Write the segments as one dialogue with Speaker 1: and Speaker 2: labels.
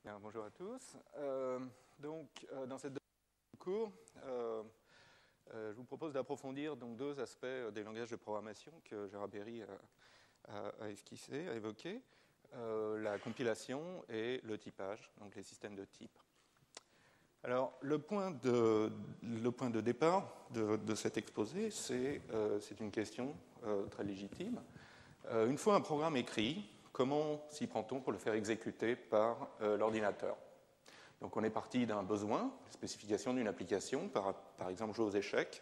Speaker 1: Bien, bonjour à tous. Dans cette deuxième cours, je vous propose d'approfondir deux aspects des langages de programmation que Gérard Berry a esquissé, a évoqué, la compilation et le typage, donc les systèmes de type. Alors, le point de départ de cet exposé, c'est une question très légitime. Une fois un programme écrit, comment s'y prend-on pour le faire exécuter par l'ordinateur? Donc on est parti d'un besoin, la spécification d'une application, par exemple jouer aux échecs,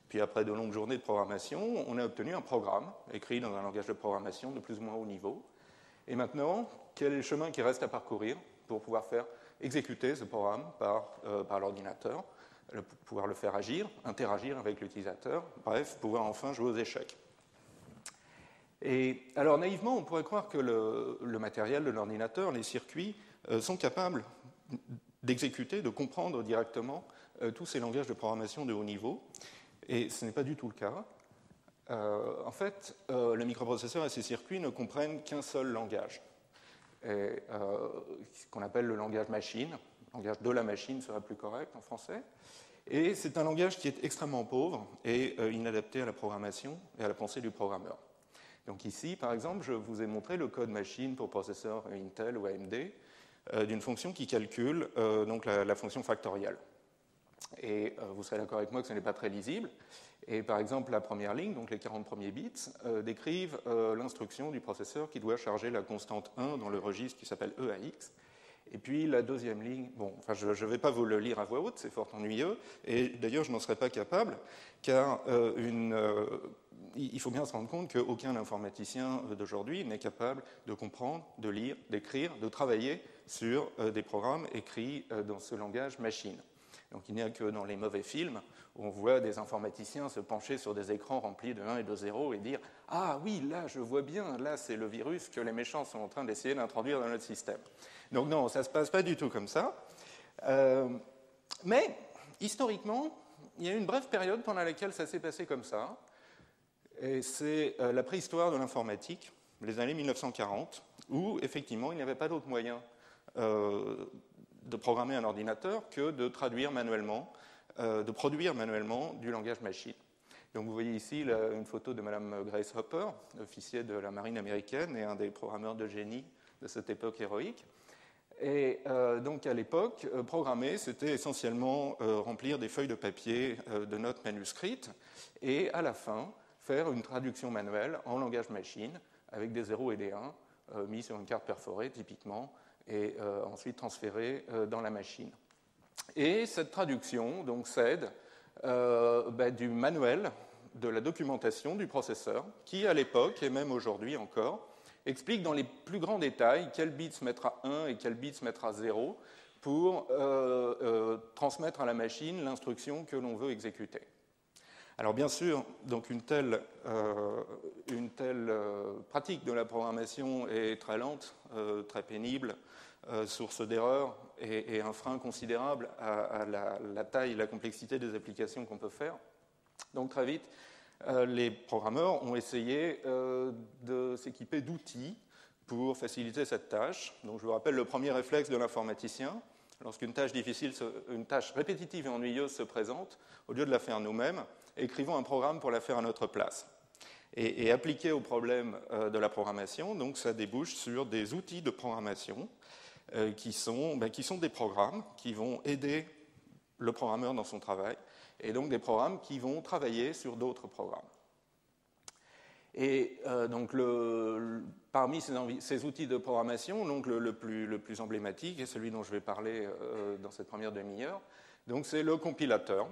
Speaker 1: puis après de longues journées de programmation, on a obtenu un programme écrit dans un langage de programmation de plus ou moins haut niveau. Et maintenant, quel est le chemin qui reste à parcourir pour pouvoir faire exécuter ce programme par l'ordinateur, pouvoir le faire agir, interagir avec l'utilisateur, bref, pouvoir enfin jouer aux échecs. Et alors naïvement, on pourrait croire que le matériel de l'ordinateur, les circuits, sont capables d'exécuter, de comprendre directement tous ces langages de programmation de haut niveau, et ce n'est pas du tout le cas. En fait, le microprocesseur et ses circuits ne comprennent qu'un seul langage, ce qu'on appelle le langage machine. Le langage de la machine serait plus correct en français. Et c'est un langage qui est extrêmement pauvre et inadapté à la programmation et à la pensée du programmeur. Donc ici, par exemple, je vous ai montré le code machine pour processeur Intel ou AMD d'une fonction qui calcule donc la fonction factorielle. Et vous serez d'accord avec moi que ce n'est pas très lisible. Et par exemple, la première ligne, donc les 40 premiers bits, décrivent l'instruction du processeur qui doit charger la constante 1 dans le registre qui s'appelle EAX. Et puis la deuxième ligne, je ne vais pas vous le lire à voix haute, c'est fort ennuyeux, et d'ailleurs je n'en serais pas capable, car il faut bien se rendre compte qu'aucun informaticien d'aujourd'hui n'est capable de comprendre, de lire, d'écrire, de travailler sur des programmes écrits dans ce langage machine. Donc il n'y a que dans les mauvais films où on voit des informaticiens se pencher sur des écrans remplis de 1 et de 0 et dire « Ah oui, là je vois bien, là c'est le virus que les méchants sont en train d'essayer d'introduire dans notre système ». Donc non, ça ne se passe pas du tout comme ça. Mais historiquement, il y a eu une brève période pendant laquelle ça s'est passé comme ça. Et c'est la préhistoire de l'informatique, les années 1940, où effectivement il n'y avait pas d'autre moyen de programmer un ordinateur que de traduire manuellement, de produire manuellement du langage machine. Donc vous voyez ici une photo de Mme Grace Hopper, officier de la marine américaine et un des programmeurs de génie de cette époque héroïque. Et donc à l'époque, programmer, c'était essentiellement remplir des feuilles de papier de notes manuscrites et à la fin, faire une traduction manuelle en langage machine avec des 0 et des 1 mis sur une carte perforée typiquement et ensuite transférés dans la machine. Et cette traduction donc s'aide du manuel de la documentation du processeur qui à l'époque et même aujourd'hui encore explique dans les plus grands détails quel bit se mettra à 1 et quel bit se mettra à 0 pour transmettre à la machine l'instruction que l'on veut exécuter. Alors bien sûr, donc une telle pratique de la programmation est très lente, très pénible, source d'erreurs et un frein considérable à la taille et la complexité des applications qu'on peut faire. Donc très vite, les programmeurs ont essayé de s'équiper d'outils pour faciliter cette tâche. Donc je vous rappelle le premier réflexe de l'informaticien. Lorsqu'une tâche difficile, une tâche répétitive et ennuyeuse se présente, au lieu de la faire nous-mêmes, écrivons un programme pour la faire à notre place. Et appliqué au problème de la programmation, donc ça débouche sur des outils de programmation qui sont des programmes qui vont aider le programmeur dans son travail, et donc des programmes qui vont travailler sur d'autres programmes. Et donc parmi ces outils de programmation, donc le plus emblématique est celui dont je vais parler dans cette première demi-heure. Donc c'est le compilateur,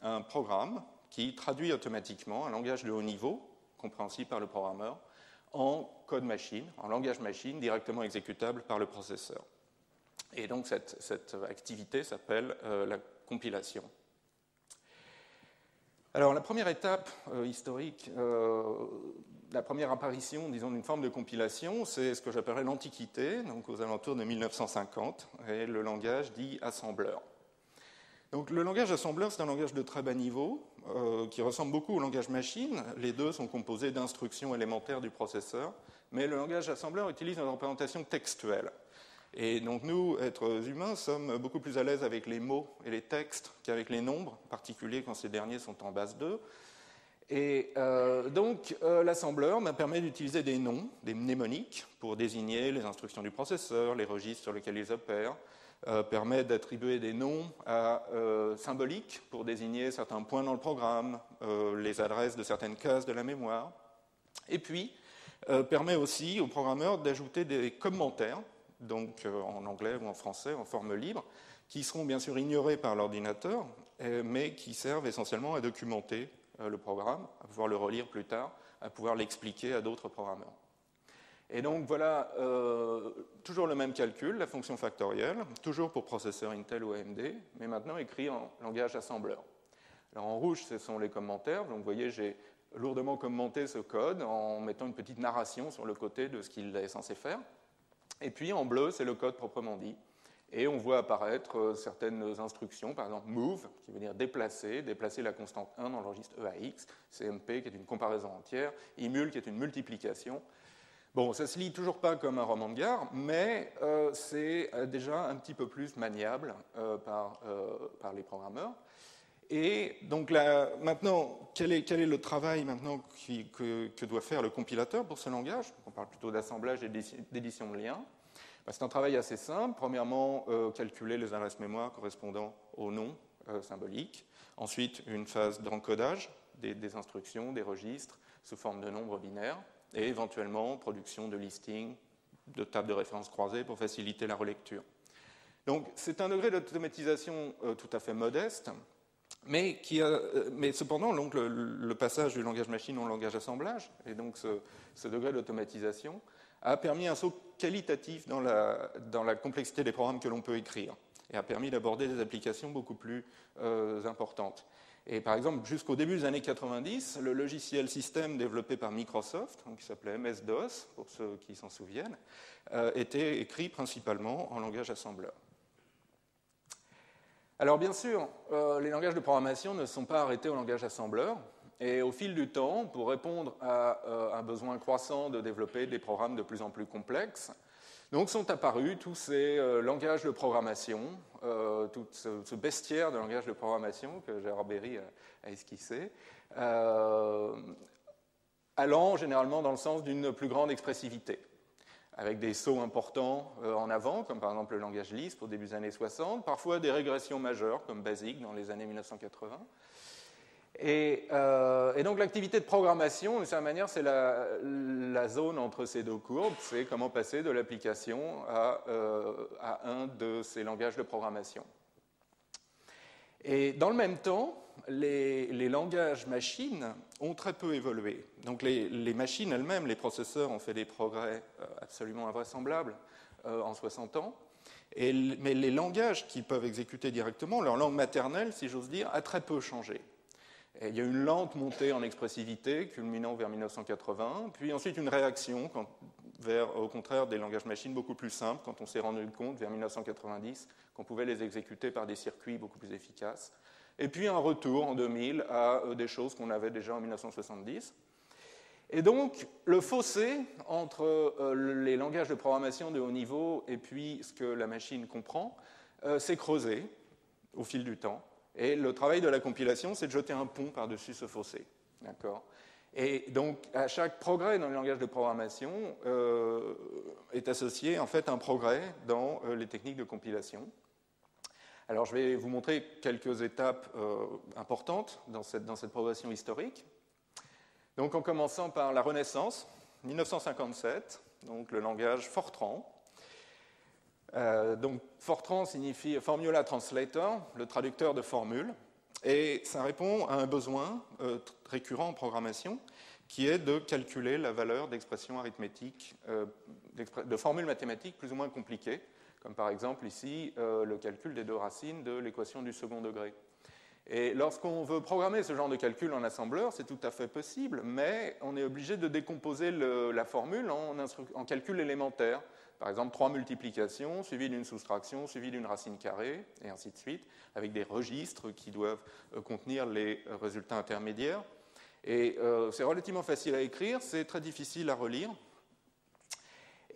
Speaker 1: un programme qui traduit automatiquement un langage de haut niveau, compréhensible par le programmeur, en code machine, en langage machine, directement exécutable par le processeur. Et donc cette activité s'appelle la compilation. Alors la première étape historique, la première apparition, disons, d'une forme de compilation, c'est ce que j'appellerais l'Antiquité, donc aux alentours de 1950, et le langage dit assembleur. Donc le langage assembleur, c'est un langage de très bas niveau, qui ressemble beaucoup au langage machine. Les deux sont composés d'instructions élémentaires du processeur, mais le langage assembleur utilise une représentation textuelle. Et donc nous, êtres humains, sommes beaucoup plus à l'aise avec les mots et les textes qu'avec les nombres, en particulier quand ces derniers sont en base 2. Et donc l'assembleur permet d'utiliser des noms, des mnémoniques, pour désigner les instructions du processeur, les registres sur lesquels ils opèrent, permet d'attribuer des noms symboliques pour désigner certains points dans le programme, les adresses de certaines cases de la mémoire, et puis permet aussi aux programmeurs d'ajouter des commentaires, donc en anglais ou en français, en forme libre, qui seront bien sûr ignorés par l'ordinateur, mais qui servent essentiellement à documenter le programme, à pouvoir le relire plus tard, à pouvoir l'expliquer à d'autres programmeurs. Et donc voilà, toujours le même calcul, la fonction factorielle, toujours pour processeur Intel ou AMD, mais maintenant écrit en langage assembleur. Alors en rouge, ce sont les commentaires, donc vous voyez, j'ai lourdement commenté ce code en mettant une petite narration sur le côté de ce qu'il est censé faire. Et puis en bleu, c'est le code proprement dit. Et on voit apparaître certaines instructions, par exemple move, qui veut dire déplacer la constante 1 dans le registre EAX, CMP, qui est une comparaison entière, IMUL, qui est une multiplication. Bon, ça ne se lit toujours pas comme un roman de gare, mais c'est déjà un petit peu plus maniable par les programmeurs. Et donc là, maintenant, quel est le travail maintenant que doit faire le compilateur pour ce langage? On parle plutôt d'assemblage et d'édition de liens. C'est un travail assez simple. Premièrement, calculer les adresses mémoire correspondant aux noms symboliques. Ensuite, une phase d'encodage des instructions, des registres sous forme de nombres binaires. Et éventuellement, production de listing, de tables de référence croisées pour faciliter la relecture. Donc, c'est un degré d'automatisation tout à fait modeste, mais cependant, donc, le passage du langage machine au langage assemblage, et donc ce degré d'automatisation, a permis un saut qualitatif dans la complexité des programmes que l'on peut écrire, et a permis d'aborder des applications beaucoup plus importantes. Et par exemple, jusqu'au début des années 90, le logiciel système développé par Microsoft, qui s'appelait MS-DOS, pour ceux qui s'en souviennent, était écrit principalement en langage assembleur. Alors bien sûr, les langages de programmation ne sont pas arrêtés au langage assembleur, et au fil du temps, pour répondre à un besoin croissant de développer des programmes de plus en plus complexes, donc sont apparus tous ces langages de programmation, tout ce bestiaire de langages de programmation que Gérard Berry a esquissé, allant généralement dans le sens d'une plus grande expressivité, avec des sauts importants en avant, comme par exemple le langage Lisp au début des années 60, parfois des régressions majeures, comme BASIC dans les années 1980. Et donc l'activité de programmation, d'une certaine manière, c'est la zone entre ces deux courbes, c'est comment passer de l'application à un de ces langages de programmation. Et dans le même temps, les langages machines ont très peu évolué. Donc les machines elles-mêmes, les processeurs ont fait des progrès absolument invraisemblables en 60 ans, mais les langages qui peuvent exécuter directement, leur langue maternelle, si j'ose dire, a très peu changé. Et il y a une lente montée en expressivité, culminant vers 1980, puis ensuite une réaction vers, au contraire, des langages machines beaucoup plus simples, quand on s'est rendu compte, vers 1990, qu'on pouvait les exécuter par des circuits beaucoup plus efficaces. Et puis un retour en 2000 à des choses qu'on avait déjà en 1970. Et donc, le fossé entre les langages de programmation de haut niveau et puis ce que la machine comprend s'est creusé au fil du temps. Et le travail de la compilation, c'est de jeter un pont par-dessus ce fossé. D'accord ? Et donc, à chaque progrès dans le langage de programmation est associé en fait un progrès dans les techniques de compilation. Alors, je vais vous montrer quelques étapes importantes dans cette progression historique. Donc, en commençant par la Renaissance, 1957, donc le langage Fortran. Donc, Fortran signifie Formula Translator, le traducteur de formules, et ça répond à un besoin récurrent en programmation, qui est de calculer la valeur d'expressions arithmétiques, de formules mathématiques plus ou moins compliquées, comme par exemple ici le calcul des deux racines de l'équation du second degré. Et lorsqu'on veut programmer ce genre de calcul en assembleur, c'est tout à fait possible, mais on est obligé de décomposer la formule en calcul élémentaire. Par exemple, 3 multiplications, suivies d'une soustraction, suivies d'une racine carrée, et ainsi de suite, avec des registres qui doivent contenir les résultats intermédiaires. Et c'est relativement facile à écrire, c'est très difficile à relire,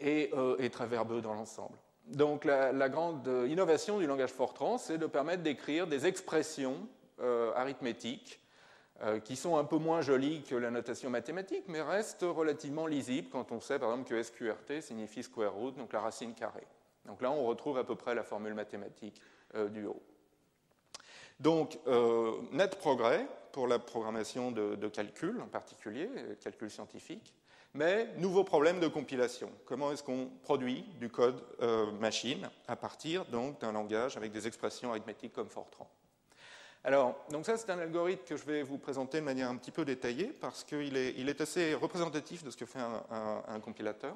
Speaker 1: et très verbeux dans l'ensemble. Donc la grande innovation du langage Fortran, c'est de permettre d'écrire des expressions arithmétiques qui sont un peu moins jolies que la notation mathématique, mais restent relativement lisibles quand on sait par exemple que SQRT signifie square root, donc la racine carrée. Donc là, on retrouve à peu près la formule mathématique du haut. Donc, net progrès pour la programmation de calcul en particulier, calcul scientifique, mais nouveau problème de compilation. Comment est-ce qu'on produit du code machine à partir d'un langage avec des expressions arithmétiques comme Fortran? Alors, donc ça, c'est un algorithme que je vais vous présenter de manière un petit peu détaillée parce qu'il est assez représentatif de ce que fait un compilateur.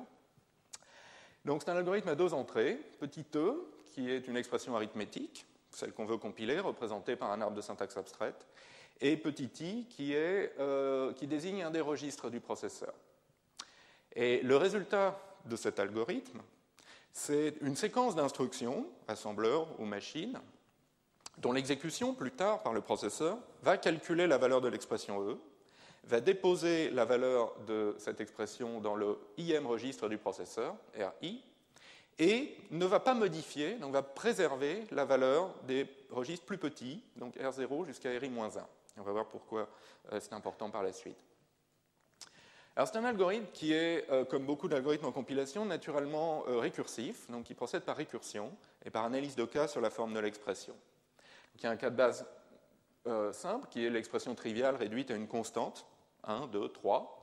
Speaker 1: Donc, c'est un algorithme à deux entrées. Petit e, qui est une expression arithmétique, celle qu'on veut compiler, représentée par un arbre de syntaxe abstraite, et petit i, qui désigne un des registres du processeur. Et le résultat de cet algorithme, c'est une séquence d'instructions, assembleur ou machine, dont l'exécution, plus tard, par le processeur, va calculer la valeur de l'expression E, va déposer la valeur de cette expression dans le IM registre du processeur, RI, et ne va pas modifier, donc va préserver la valeur des registres plus petits, donc R0 jusqu'à RI-1. On va voir pourquoi c'est important par la suite. Alors c'est un algorithme qui est, comme beaucoup d'algorithmes en compilation, naturellement récursif, donc qui procède par récursion et par analyse de cas sur la forme de l'expression. Il y a un cas de base simple, qui est l'expression triviale réduite à une constante, 1, 2, 3.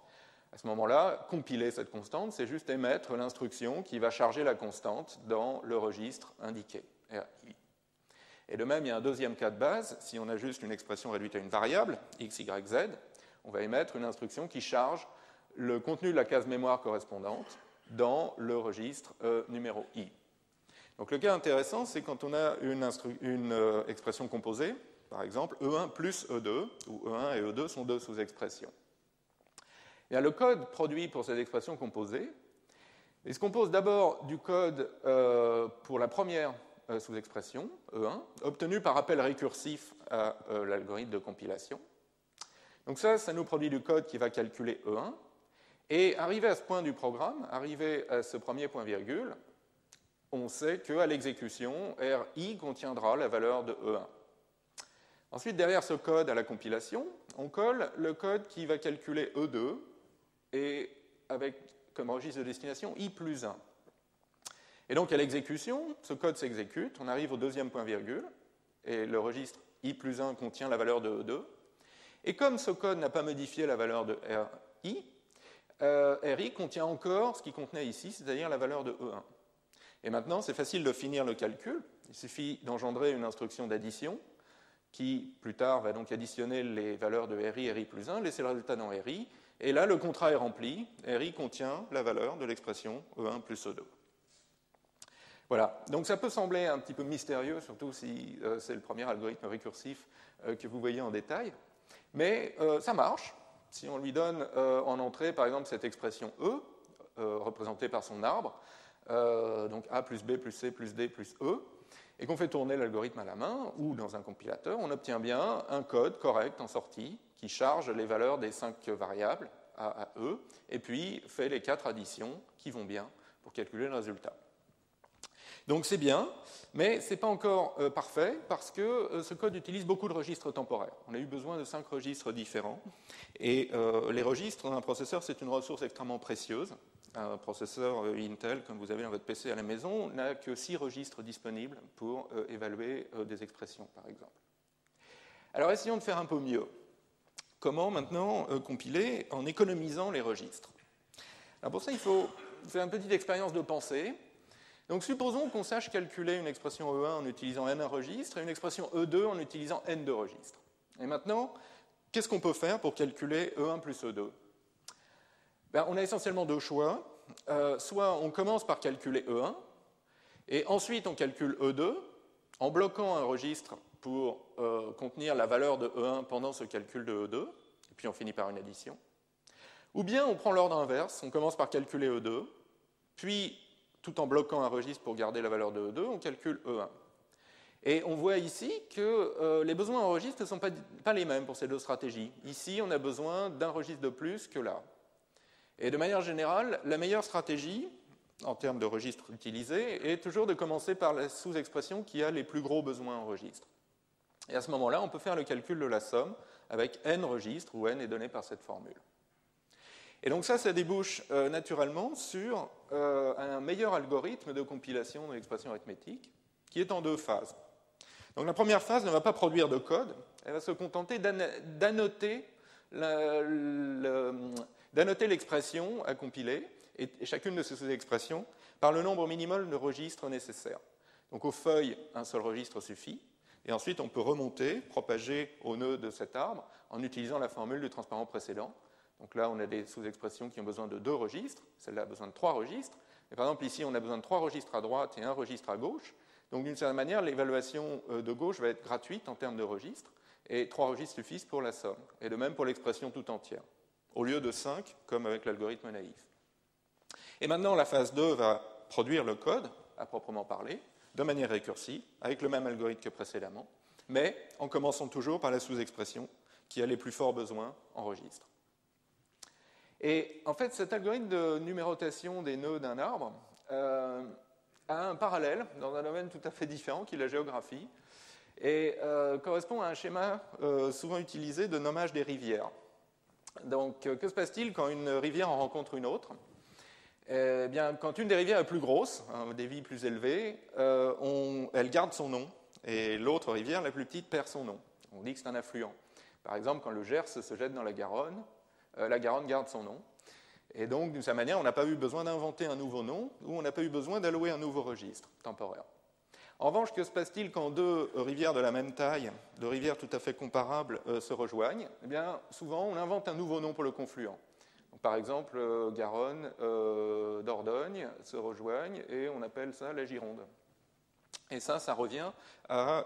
Speaker 1: À ce moment-là, compiler cette constante, c'est juste émettre l'instruction qui va charger la constante dans le registre indiqué, RI. Et de même, il y a un deuxième cas de base, si on a juste une expression réduite à une variable, x, y, z, on va émettre une instruction qui charge le contenu de la case mémoire correspondante dans le registre numéro i. Donc le cas intéressant, c'est quand on a une expression composée, par exemple E1 plus E2, où E1 et E2 sont deux sous-expressions. Et le code produit pour cette expression composée, il se compose d'abord du code pour la première sous-expression, E1, obtenu par appel récursif à l'algorithme de compilation. Donc ça nous produit du code qui va calculer E1. Et arrivé à ce point du programme, arrivé à ce premier point virgule, on sait qu'à l'exécution, RI contiendra la valeur de E1. Ensuite, derrière ce code à la compilation, on colle le code qui va calculer E2 et avec comme registre de destination I plus 1. Et donc à l'exécution, ce code s'exécute, on arrive au deuxième point virgule, et le registre I plus 1 contient la valeur de E2. Et comme ce code n'a pas modifié la valeur de RI, RI contient encore ce qu'il contenait ici, c'est-à-dire la valeur de E1. Et maintenant, c'est facile de finir le calcul. Il suffit d'engendrer une instruction d'addition qui, plus tard, va donc additionner les valeurs de RI, RI plus 1, laisser le résultat dans RI, et là, le contrat est rempli. RI contient la valeur de l'expression E1 plus E2. Voilà. Donc ça peut sembler un petit peu mystérieux, surtout si c'est le premier algorithme récursif que vous voyez en détail, mais ça marche. Si on lui donne en entrée, par exemple, cette expression E, représentée par son arbre, donc A plus B plus C plus D plus E, et qu'on fait tourner l'algorithme à la main ou dans un compilateur, on obtient bien un code correct en sortie qui charge les valeurs des 5 variables A à E, et puis fait les 4 additions qui vont bien pour calculer le résultat. Donc c'est bien, mais ce n'est pas encore parfait parce que ce code utilise beaucoup de registres temporaires. On a eu besoin de 5 registres différents. Et les registres d'un processeur, c'est une ressource extrêmement précieuse. Un processeur Intel, comme vous avez dans votre PC à la maison, n'a que 6 registres disponibles pour évaluer des expressions, par exemple. Alors essayons de faire un peu mieux. Comment maintenant compiler en économisant les registres? Alors pour ça, il faut faire une petite expérience de pensée. Donc supposons qu'on sache calculer une expression E1 en utilisant n registres et une expression E2 en utilisant n registres. Et maintenant, qu'est-ce qu'on peut faire pour calculer E1 plus E2? On a essentiellement deux choix. Soit on commence par calculer E1, et ensuite on calcule E2, en bloquant un registre pour contenir la valeur de E1 pendant ce calcul de E2, et puis on finit par une addition. Ou bien on prend l'ordre inverse, on commence par calculer E2, puis tout en bloquant un registre pour garder la valeur de E2, on calcule E1. Et on voit ici que les besoins en registre ne sont pas les mêmes pour ces deux stratégies. Ici, on a besoin d'un registre de plus que là. Et de manière générale, la meilleure stratégie, en termes de registres utilisés, et toujours de commencer par la sous-expression qui a les plus gros besoins en registre. Et à ce moment-là, on peut faire le calcul de la somme avec n registres, où n est donné par cette formule. Et donc ça débouche naturellement sur un meilleur algorithme de compilation de l'expression arithmétique, qui est en deux phases. Donc la première phase ne va pas produire de code, elle va se contenter d'annoter l'expression à compiler, et chacune de ces sous-expressions, par le nombre minimal de registres nécessaires. Donc aux feuilles, un seul registre suffit, et ensuite on peut remonter, propager au nœud de cet arbre, en utilisant la formule du transparent précédent. Donc là, on a des sous-expressions qui ont besoin de 2 registres, celle-là a besoin de 3 registres, et par exemple ici, on a besoin de 3 registres à droite et 1 registre à gauche. Donc d'une certaine manière, l'évaluation de gauche va être gratuite en termes de registres, et 3 registres suffisent pour la somme, et de même pour l'expression tout entière, au lieu de 5, comme avec l'algorithme naïf. Et maintenant, la phase 2 va produire le code, à proprement parler, de manière récursive, avec le même algorithme que précédemment, mais en commençant toujours par la sous-expression qui a les plus forts besoins en registre. Et en fait, cet algorithme de numérotation des nœuds d'un arbre a un parallèle dans un domaine tout à fait différent qui est la géographie, et correspond à un schéma souvent utilisé de nommage des rivières. Donc, que se passe-t-il quand une rivière en rencontre une autre ? Eh bien, quand une des rivières est plus grosse, un débit plus élevé, elle garde son nom, et l'autre rivière, la plus petite, perd son nom. On dit que c'est un affluent. Par exemple, quand le Gers se jette dans la Garonne garde son nom. Et donc, d'une certaine manière, on n'a pas eu besoin d'inventer un nouveau nom, ou on n'a pas eu besoin d'allouer un nouveau registre temporaire. En revanche, que se passe-t-il quand 2 rivières de la même taille, 2 rivières tout à fait comparables, se rejoignent ? Eh bien, souvent, on invente un nouveau nom pour le confluent. Donc, par exemple, Garonne, Dordogne se rejoignent et on appelle ça la Gironde. Et ça revient à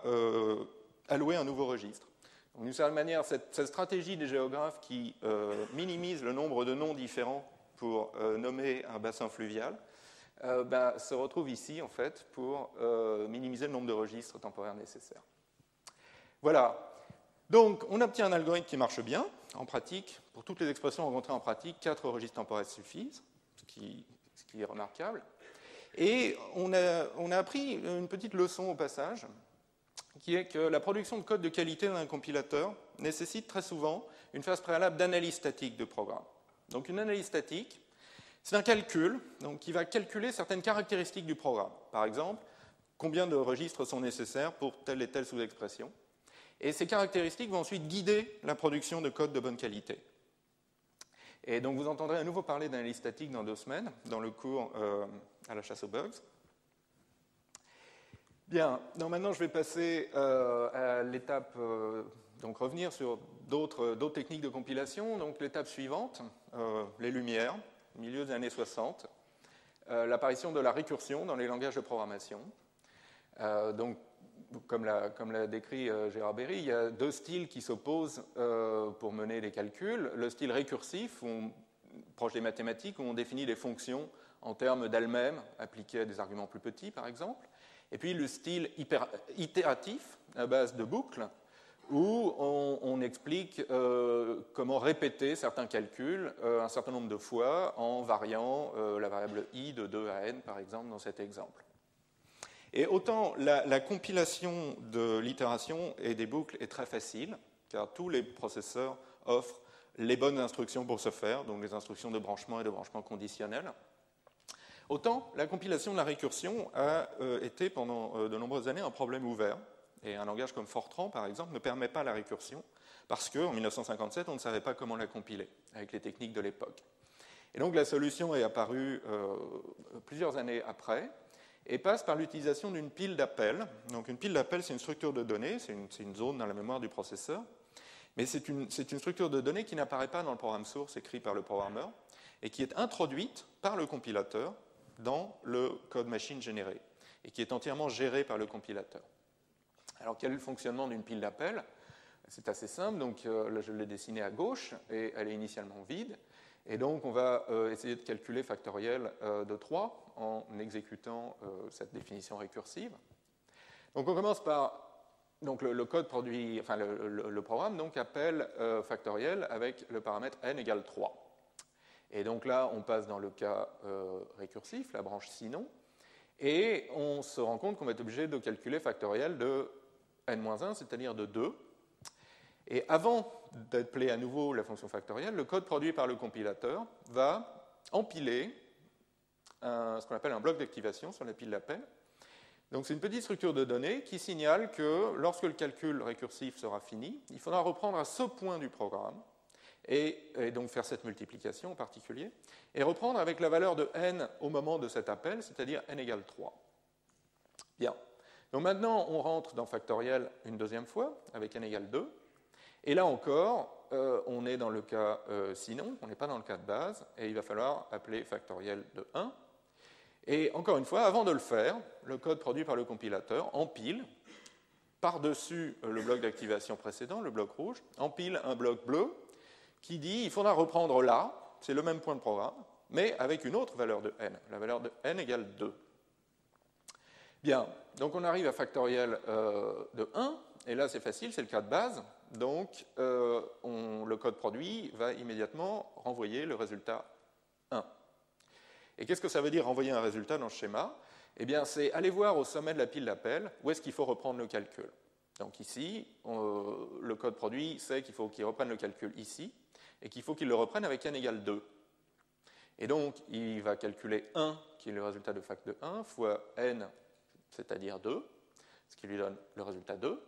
Speaker 1: allouer un nouveau registre. Donc, d'une certaine manière, cette stratégie des géographes qui minimise le nombre de noms différents pour nommer un bassin fluvial se retrouve ici, en fait, pour minimiser le nombre de registres temporaires nécessaires. Voilà. Donc, on obtient un algorithme qui marche bien, en pratique. Pour toutes les expressions rencontrées en pratique, 4 registres temporels suffisent, ce qui est remarquable. Et on a appris une petite leçon au passage, qui est que la production de code de qualité d'un compilateur nécessite très souvent une phase préalable d'analyse statique de programme. Donc une analyse statique, c'est un calcul qui va calculer certaines caractéristiques du programme. Par exemple, combien de registres sont nécessaires pour telle et telle sous-expression. Et ces caractéristiques vont ensuite guider la production de code de bonne qualité. Et donc vous entendrez à nouveau parler d'analyse statique dans 2 semaines, dans le cours à la chasse aux bugs. Bien, donc maintenant je vais passer à l'étape, donc revenir sur d'autres techniques de compilation. Donc l'étape suivante, les Lumières, milieu des années 60, l'apparition de la récursion dans les langages de programmation. Donc, comme l'a décrit Gérard Berry, il y a 2 styles qui s'opposent pour mener les calculs. Le style récursif, proche des mathématiques, où on définit les fonctions en termes d'elles-mêmes, appliquées à des arguments plus petits, par exemple. Et puis le style itératif, à base de boucles, où on explique comment répéter certains calculs un certain nombre de fois en variant la variable i de 2 à n, par exemple, dans cet exemple. Et autant la compilation de l'itération et des boucles est très facile, car tous les processeurs offrent les bonnes instructions pour ce faire, donc les instructions de branchement et de branchement conditionnel. Autant la compilation de la récursion a été pendant de nombreuses années un problème ouvert. Et un langage comme Fortran, par exemple, ne permet pas la récursion, parce qu'en 1957, on ne savait pas comment la compiler, avec les techniques de l'époque. Et donc la solution est apparue plusieurs années après, et passe par l'utilisation d'une pile d'appels. Donc une pile d'appels, c'est une structure de données, c'est une zone dans la mémoire du processeur, mais c'est une structure de données qui n'apparaît pas dans le programme source écrit par le programmeur, et qui est introduite par le compilateur dans le code machine généré, et qui est entièrement géré par le compilateur. Alors quel est le fonctionnement d'une pile d'appels ? C'est assez simple, donc là je l'ai dessinée à gauche, et elle est initialement vide. Et donc, on va essayer de calculer factoriel de 3 en exécutant cette définition récursive. Donc, on commence par donc, le code produit, enfin le programme donc, appelle factoriel avec le paramètre n égale 3.
Speaker 2: Et donc là, on passe dans le cas récursif, la branche sinon, et on se rend compte qu'on va être obligé de calculer factoriel de n-1, c'est-à-dire de 2. Et avant d'appeler à nouveau la fonction factorielle, le code produit par le compilateur va empiler ce qu'on appelle un bloc d'activation sur la pile d'appel. Donc c'est une petite structure de données qui signale que lorsque le calcul récursif sera fini, il faudra reprendre à ce point du programme, et donc faire cette multiplication en particulier, et reprendre avec la valeur de n au moment de cet appel, c'est-à-dire n égale 3. Bien. Donc maintenant, on rentre dans factoriel une deuxième fois, avec n égale 2, et là encore, on est dans le cas sinon, on n'est pas dans le cas de base, et il va falloir appeler factoriel de 1. Et encore une fois, avant de le faire, le code produit par le compilateur empile, par-dessus le bloc d'activation précédent, le bloc rouge, empile un bloc bleu qui dit il faudra reprendre là, c'est le même point de programme, mais avec une autre valeur de n. La valeur de n égale 2. Bien, donc on arrive à factoriel de 1, et là c'est facile, c'est le cas de base. Donc le code produit va immédiatement renvoyer le résultat 1. Et qu'est-ce que ça veut dire renvoyer un résultat dans ce schéma? Eh bien, c'est aller voir au sommet de la pile d'appel où est-ce qu'il faut reprendre le calcul. Donc ici, le code produit sait qu'il faut qu'il reprenne le calcul ici, et qu'il faut qu'il le reprenne avec n égale 2. Et donc, il va calculer 1, qui est le résultat de fac de 1, fois n, c'est-à-dire 2, ce qui lui donne le résultat 2,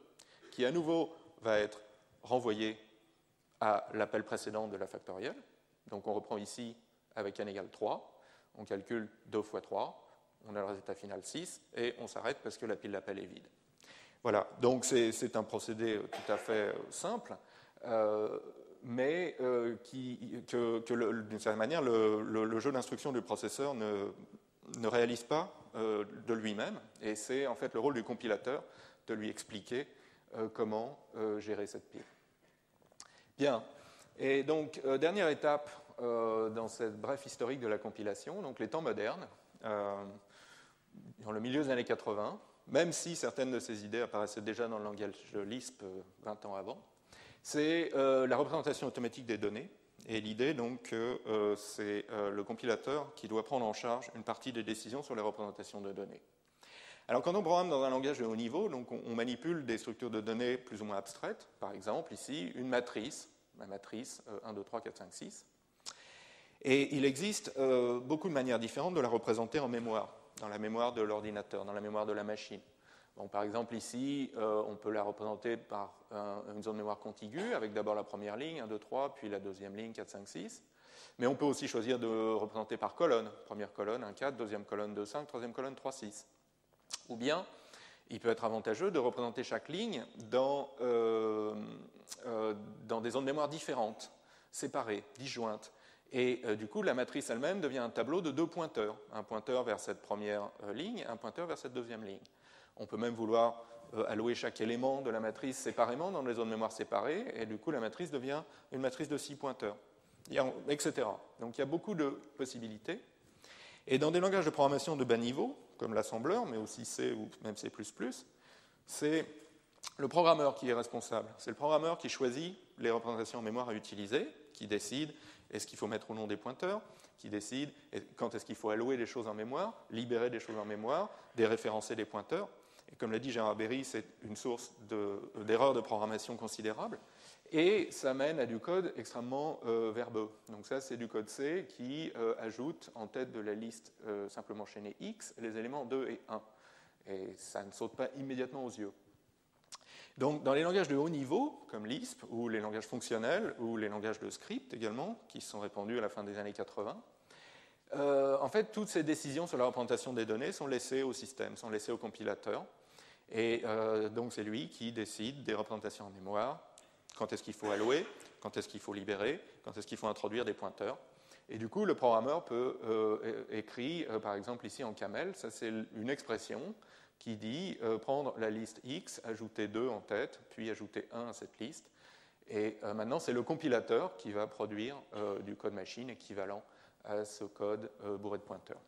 Speaker 2: qui à nouveau va être renvoyé à l'appel précédent de la factorielle. Donc on reprend ici avec n égale 3, on calcule 2 fois 3, on a le résultat final 6, et on s'arrête parce que la pile d'appel est vide. Voilà, donc c'est un procédé tout à fait simple, mais d'une certaine manière, le jeu d'instruction du processeur ne réalise pas de lui-même, et c'est en fait le rôle du compilateur de lui expliquer comment gérer cette pile. Bien, et donc dernière étape dans cette bref historique de la compilation, donc les temps modernes, dans le milieu des années 80, même si certaines de ces idées apparaissaient déjà dans le langage Lisp 20 ans avant, c'est la représentation automatique des données. Et l'idée, donc, c'est le compilateur qui doit prendre en charge une partie des décisions sur les représentations de données. Alors, quand on programme dans un langage de haut niveau, donc on manipule des structures de données plus ou moins abstraites. Par exemple, ici, une matrice, la matrice 1, 2, 3, 4, 5, 6. Et il existe beaucoup de manières différentes de la représenter en mémoire, dans la mémoire de l'ordinateur, dans la mémoire de la machine. Donc, par exemple, ici, on peut la représenter par une zone de mémoire contiguë, avec d'abord la première ligne, 1, 2, 3, puis la deuxième ligne, 4, 5, 6. Mais on peut aussi choisir de représenter par colonne. Première colonne, 1, 4, deuxième colonne, 2, 5, troisième colonne, 3, 6. Ou bien, il peut être avantageux de représenter chaque ligne dans des zones de mémoire différentes, séparées, disjointes. Et du coup, la matrice elle-même devient un tableau de deux pointeurs. Un pointeur vers cette première ligne, un pointeur vers cette deuxième ligne. On peut même vouloir allouer chaque élément de la matrice séparément dans des zones de mémoire séparées, et du coup, la matrice devient une matrice de 6 pointeurs, etc. Donc, il y a beaucoup de possibilités. Et dans des langages de programmation de bas niveau, comme l'assembleur, mais aussi C ou même C++, c'est le programmeur qui est responsable. C'est le programmeur qui choisit les représentations en mémoire à utiliser, qui décide est-ce qu'il faut mettre ou non des pointeurs, qui décide quand est-ce qu'il faut allouer des choses en mémoire, libérer des choses en mémoire, déréférencer des pointeurs. Et comme l'a dit Gérard Berry, c'est une source d'erreurs de programmation considérable. Et ça mène à du code extrêmement verbeux. Donc ça, c'est du code C qui ajoute en tête de la liste simplement chaînée X les éléments 2 et 1. Et ça ne saute pas immédiatement aux yeux. Donc dans les langages de haut niveau, comme Lisp, ou les langages fonctionnels, ou les langages de script également, qui se sont répandus à la fin des années 80, en fait, toutes ces décisions sur la représentation des données sont laissées au système, sont laissées au compilateur. Et donc c'est lui qui décide des représentations en mémoire, quand est-ce qu'il faut allouer, quand est-ce qu'il faut libérer, quand est-ce qu'il faut introduire des pointeurs. Et du coup, le programmeur peut écrire, par exemple ici en camel, ça c'est une expression qui dit prendre la liste X, ajouter 2 en tête, puis ajouter 1 à cette liste. Et maintenant, c'est le compilateur qui va produire du code machine équivalent à ce code bourré de pointeurs.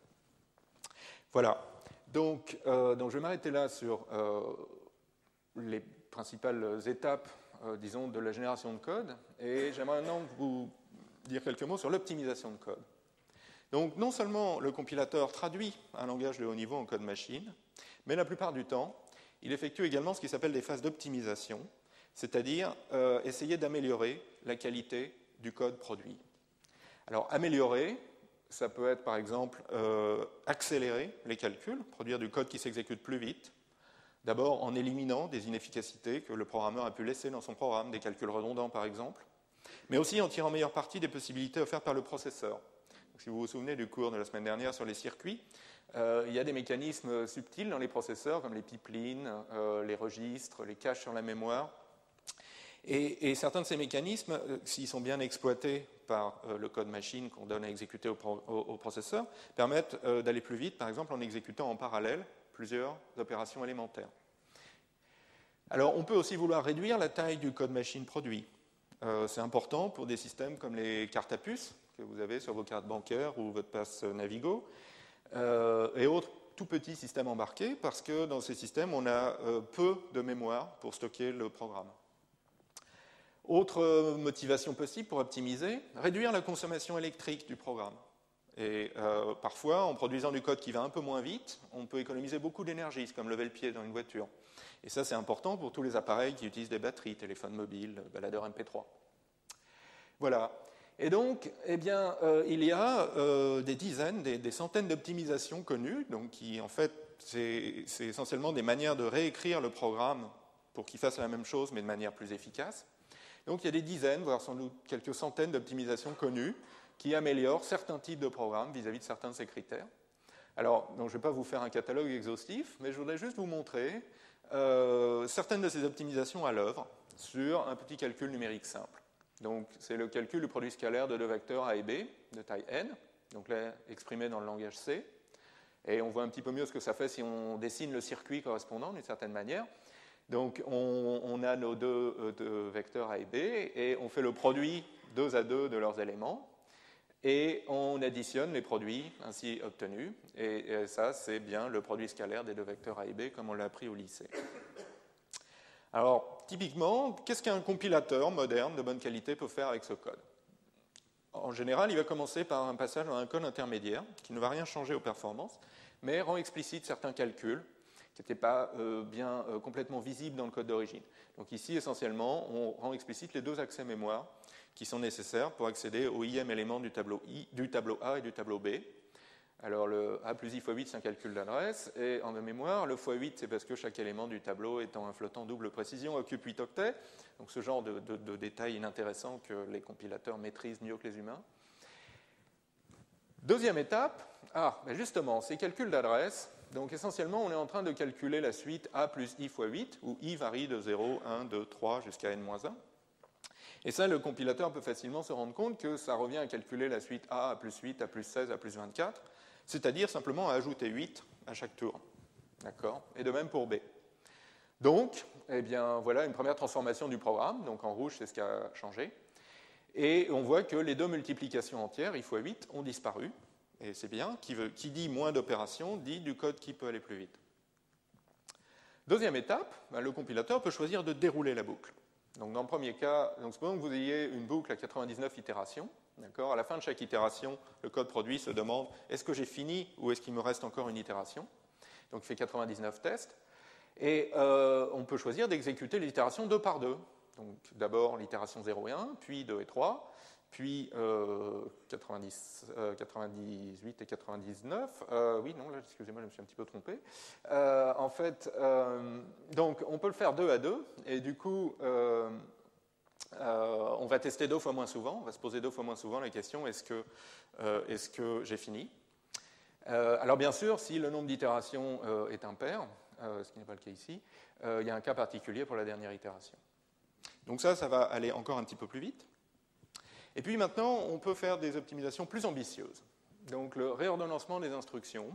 Speaker 2: Voilà. Donc je vais m'arrêter là sur les principales étapes, disons, de la génération de code. Et j'aimerais maintenant vous dire quelques mots sur l'optimisation de code. Donc, non seulement le compilateur traduit un langage de haut niveau en code machine, mais la plupart du temps, il effectue également ce qui s'appelle des phases d'optimisation, c'est-à-dire essayer d'améliorer la qualité du code produit. Alors, améliorer, ça peut être par exemple accélérer les calculs, produire du code qui s'exécute plus vite, d'abord en éliminant des inefficacités que le programmeur a pu laisser dans son programme, des calculs redondants par exemple, mais aussi en tirant meilleure partie des possibilités offertes par le processeur. Donc, si vous vous souvenez du cours de la semaine dernière sur les circuits, il y a des mécanismes subtils dans les processeurs comme les pipelines, les registres, les caches sur la mémoire. Et certains de ces mécanismes, s'ils sont bien exploités par le code machine qu'on donne à exécuter au processeur, permettent d'aller plus vite, par exemple en exécutant en parallèle plusieurs opérations élémentaires. Alors, on peut aussi vouloir réduire la taille du code machine produit. C'est important pour des systèmes comme les cartes à puce que vous avez sur vos cartes bancaires ou votre passe Navigo et autres tout petits systèmes embarqués, parce que dans ces systèmes, on a peu de mémoire pour stocker le programme. Autre motivation possible pour optimiser, réduire la consommation électrique du programme. Et parfois, en produisant du code qui va un peu moins vite, on peut économiser beaucoup d'énergie, comme lever le pied dans une voiture. Et ça, c'est important pour tous les appareils qui utilisent des batteries, téléphones mobiles, baladeurs MP3. Voilà. Et donc, eh bien, il y a des dizaines, des centaines d'optimisations connues, donc qui, en fait, c'est essentiellement des manières de réécrire le programme pour qu'il fasse la même chose, mais de manière plus efficace. Donc, il y a des dizaines, voire sans doute quelques centaines d'optimisations connues qui améliorent certains types de programmes vis-à-vis de certains de ces critères. Alors, donc, je ne vais pas vous faire un catalogue exhaustif, mais je voudrais juste vous montrer certaines de ces optimisations à l'œuvre sur un petit calcul numérique simple. Donc, c'est le calcul du produit scalaire de deux vecteurs A et B de taille n, donc là exprimé dans le langage C. Et on voit un petit peu mieux ce que ça fait si on dessine le circuit correspondant d'une certaine manière. Donc, on a nos deux vecteurs A et B, et on fait le produit 2 à 2 de leurs éléments, et on additionne les produits ainsi obtenus. Et ça, c'est bien le produit scalaire des deux vecteurs A et B, comme on l'a appris au lycée. Alors, typiquement, qu'est-ce qu'un compilateur moderne de bonne qualité peut faire avec ce code? En général, il va commencer par un passage dans un code intermédiaire qui ne va rien changer aux performances, mais rend explicite certains calculs qui n'étaient pas bien complètement visibles dans le code d'origine. Donc ici, essentiellement, on rend explicite les deux accès mémoire qui sont nécessaires pour accéder aux IM éléments du tableau A et du tableau B. Alors le A plus I fois 8, c'est un calcul d'adresse, et en mémoire, le fois 8, c'est parce que chaque élément du tableau étant un flottant double précision occupe 8 octets, donc ce genre de détails inintéressants que les compilateurs maîtrisent mieux que les humains. Deuxième étape, justement, ces calculs d'adresse, donc essentiellement, on est en train de calculer la suite A plus I fois 8, où I varie de 0, 1, 2, 3 jusqu'à n-1. Et ça, le compilateur peut facilement se rendre compte que ça revient à calculer la suite A plus 8, A plus 16, A plus 24, c'est-à-dire simplement à ajouter 8 à chaque tour. D'accord ? Et de même pour B. Donc, eh bien, voilà une première transformation du programme. Donc en rouge, c'est ce qui a changé. Et on voit que les deux multiplications entières, I fois 8, ont disparu. Et c'est bien, qui dit moins d'opérations, dit du code qui peut aller plus vite. Deuxième étape, le compilateur peut choisir de dérouler la boucle. Donc dans le premier cas, supposons que vous ayez une boucle à 99 itérations. D'accord ? À la fin de chaque itération, le code produit se demande est-ce que j'ai fini ou est-ce qu'il me reste encore une itération? Donc il fait 99 tests. Et on peut choisir d'exécuter les itérations 2 par 2. Donc d'abord l'itération 0 et 1, puis 2 et 3, puis 98 et 99. Oui, non, là, excusez-moi, je me suis un petit peu trompé. En fait, donc on peut le faire 2 à 2, et du coup, on va tester 2 fois moins souvent, on va se poser 2 fois moins souvent la question est-ce que j'ai fini? Alors bien sûr, si le nombre d'itérations est impair, ce qui n'est pas le cas ici, il y a un cas particulier pour la dernière itération. Donc ça va aller encore un petit peu plus vite. Et puis maintenant, on peut faire des optimisations plus ambitieuses. Donc le réordonnancement des instructions.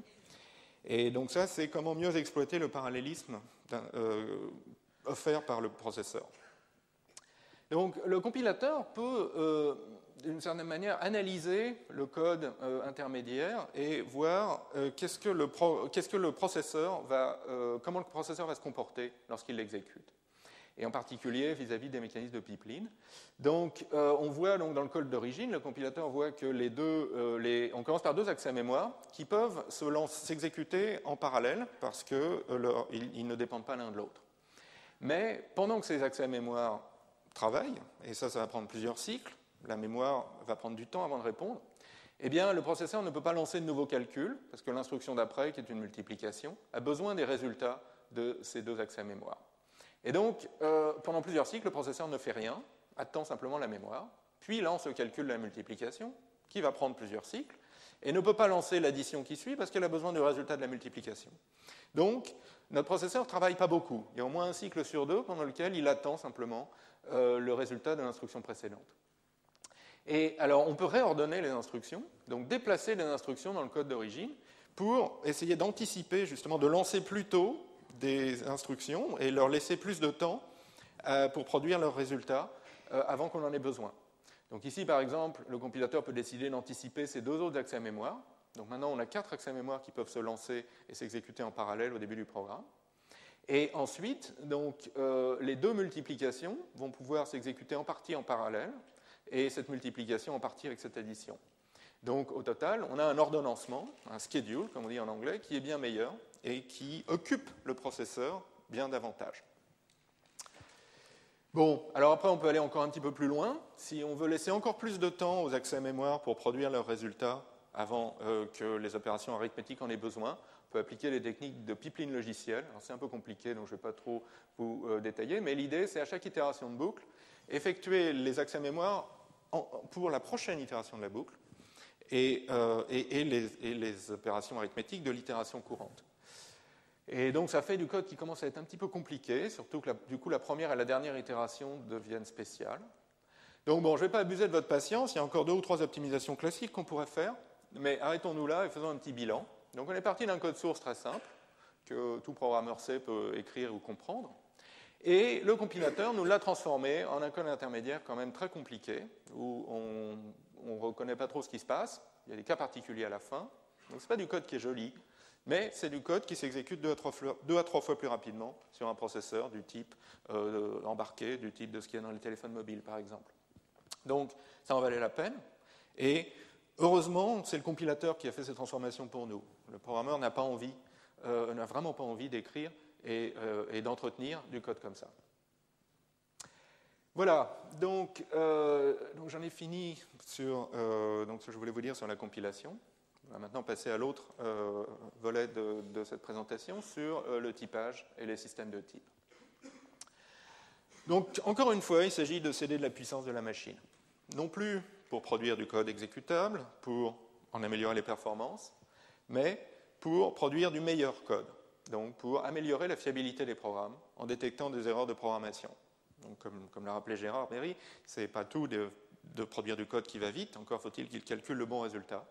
Speaker 2: Et donc ça, c'est comment mieux exploiter le parallélisme offert par le processeur. Donc le compilateur peut, d'une certaine manière, analyser le code intermédiaire et voir comment le processeur va se comporter lorsqu'il l'exécute. et en particulier vis-à-vis des mécanismes de pipeline. Donc, on voit donc, dans le code d'origine, le compilateur voit que on commence par deux accès mémoire qui peuvent s'exécuter en parallèle parce qu'ils ne dépendent pas l'un de l'autre. Mais pendant que ces accès mémoire travaillent, et ça va prendre plusieurs cycles, la mémoire va prendre du temps avant de répondre, eh bien, le processeur ne peut pas lancer de nouveaux calculs, parce que l'instruction d'après, qui est une multiplication, a besoin des résultats de ces deux accès mémoire. Et donc, pendant plusieurs cycles, le processeur ne fait rien, attend simplement la mémoire, puis lance le calcul de la multiplication, qui va prendre plusieurs cycles, et ne peut pas lancer l'addition qui suit, parce qu'elle a besoin du résultat de la multiplication. Donc, notre processeur ne travaille pas beaucoup. Il y a au moins un cycle sur deux pendant lequel il attend simplement le résultat de l'instruction précédente. Et alors, on peut réordonner les instructions, donc déplacer les instructions dans le code d'origine pour essayer d'anticiper, justement, de lancer plus tôt des instructions et leur laisser plus de temps pour produire leurs résultats avant qu'on en ait besoin. Donc ici, par exemple, le compilateur peut décider d'anticiper ces deux autres accès mémoire. Donc maintenant, on a 4 accès mémoire qui peuvent se lancer et s'exécuter en parallèle au début du programme. Et ensuite, donc, les deux multiplications vont pouvoir s'exécuter en partie en parallèle, et cette multiplication en partie avec cette addition. Donc au total, on a un ordonnancement, un schedule, comme on dit en anglais, qui est bien meilleur et qui occupe le processeur bien davantage. Bon, alors après on peut aller encore un petit peu plus loin. Si on veut laisser encore plus de temps aux accès mémoire pour produire leurs résultats avant que les opérations arithmétiques en aient besoin, on peut appliquer les techniques de pipeline logiciel. Alors c'est un peu compliqué, donc je ne vais pas trop vous détailler, mais l'idée c'est à chaque itération de boucle, effectuer les accès mémoire pour la prochaine itération de la boucle et les opérations arithmétiques de l'itération courante. Et donc ça fait du code qui commence à être un petit peu compliqué, surtout que du coup la première et la dernière itération deviennent spéciales. Donc bon, je ne vais pas abuser de votre patience, il y a encore 2 ou 3 optimisations classiques qu'on pourrait faire, mais arrêtons-nous là et faisons un petit bilan. Donc on est parti d'un code source très simple, que tout programmeur C peut écrire ou comprendre. Et le compilateur nous l'a transformé en un code intermédiaire quand même très compliqué, où on ne reconnaît pas trop ce qui se passe, il y a des cas particuliers à la fin, donc ce n'est pas du code qui est joli, mais c'est du code qui s'exécute 2 à 3 fois plus rapidement sur un processeur du type embarqué, du type de ce qu'il y a dans les téléphones mobiles par exemple. Donc ça en valait la peine, et heureusement c'est le compilateur qui a fait ces transformations pour nous. Le programmeur n'a vraiment pas envie d'écrire et d'entretenir du code comme ça. Voilà, donc j'en ai fini sur ce que je voulais vous dire sur la compilation. On va maintenant passer à l'autre volet de cette présentation sur le typage et les systèmes de type. Donc, encore une fois, il s'agit de céder de la puissance de la machine. Non plus pour produire du code exécutable, pour en améliorer les performances, mais pour produire du meilleur code. Donc pour améliorer la fiabilité des programmes en détectant des erreurs de programmation. Donc comme l'a rappelé Gérard Méry, ce n'est pas tout de produire du code qui va vite, encore faut-il qu'il calcule le bon résultat.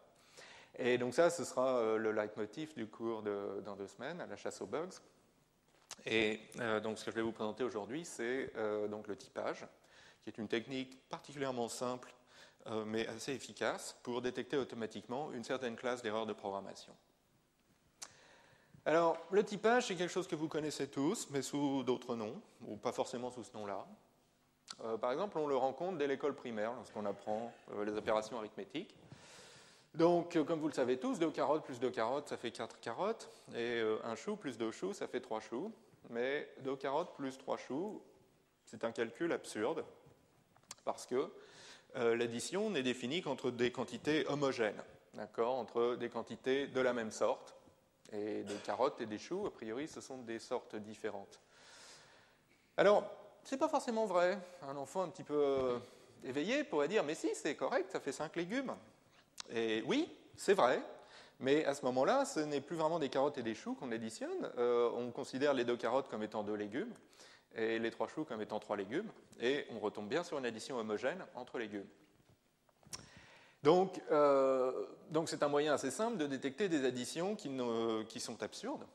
Speaker 2: Et donc ça, ce sera le leitmotiv du cours dans 2 semaines, à la chasse aux bugs. Et donc ce que je vais vous présenter aujourd'hui, c'est donc le typage, qui est une technique particulièrement simple, mais assez efficace, pour détecter automatiquement une certaine classe d'erreurs de programmation. Alors, le typage, c'est quelque chose que vous connaissez tous, mais sous d'autres noms, ou pas forcément sous ce nom-là. Par exemple, on le rencontre dès l'école primaire, lorsqu'on apprend les opérations arithmétiques. Donc, comme vous le savez tous, 2 carottes plus 2 carottes, ça fait 4 carottes, et 1 chou plus 2 choux, ça fait 3 choux. Mais 2 carottes plus 3 choux, c'est un calcul absurde, parce que l'addition n'est définie qu'entre des quantités homogènes, d'accord, entre des quantités de la même sorte. Et des carottes et des choux, a priori, ce sont des sortes différentes. Alors, ce n'est pas forcément vrai. Un enfant un petit peu éveillé pourrait dire « mais si, c'est correct, ça fait 5 légumes ». Et oui, c'est vrai, mais à ce moment-là, ce n'est plus vraiment des carottes et des choux qu'on additionne. On considère les 2 carottes comme étant 2 légumes, et les 3 choux comme étant 3 légumes, et on retombe bien sur une addition homogène entre légumes. Donc c'est un moyen assez simple de détecter des additions qui sont absurdes.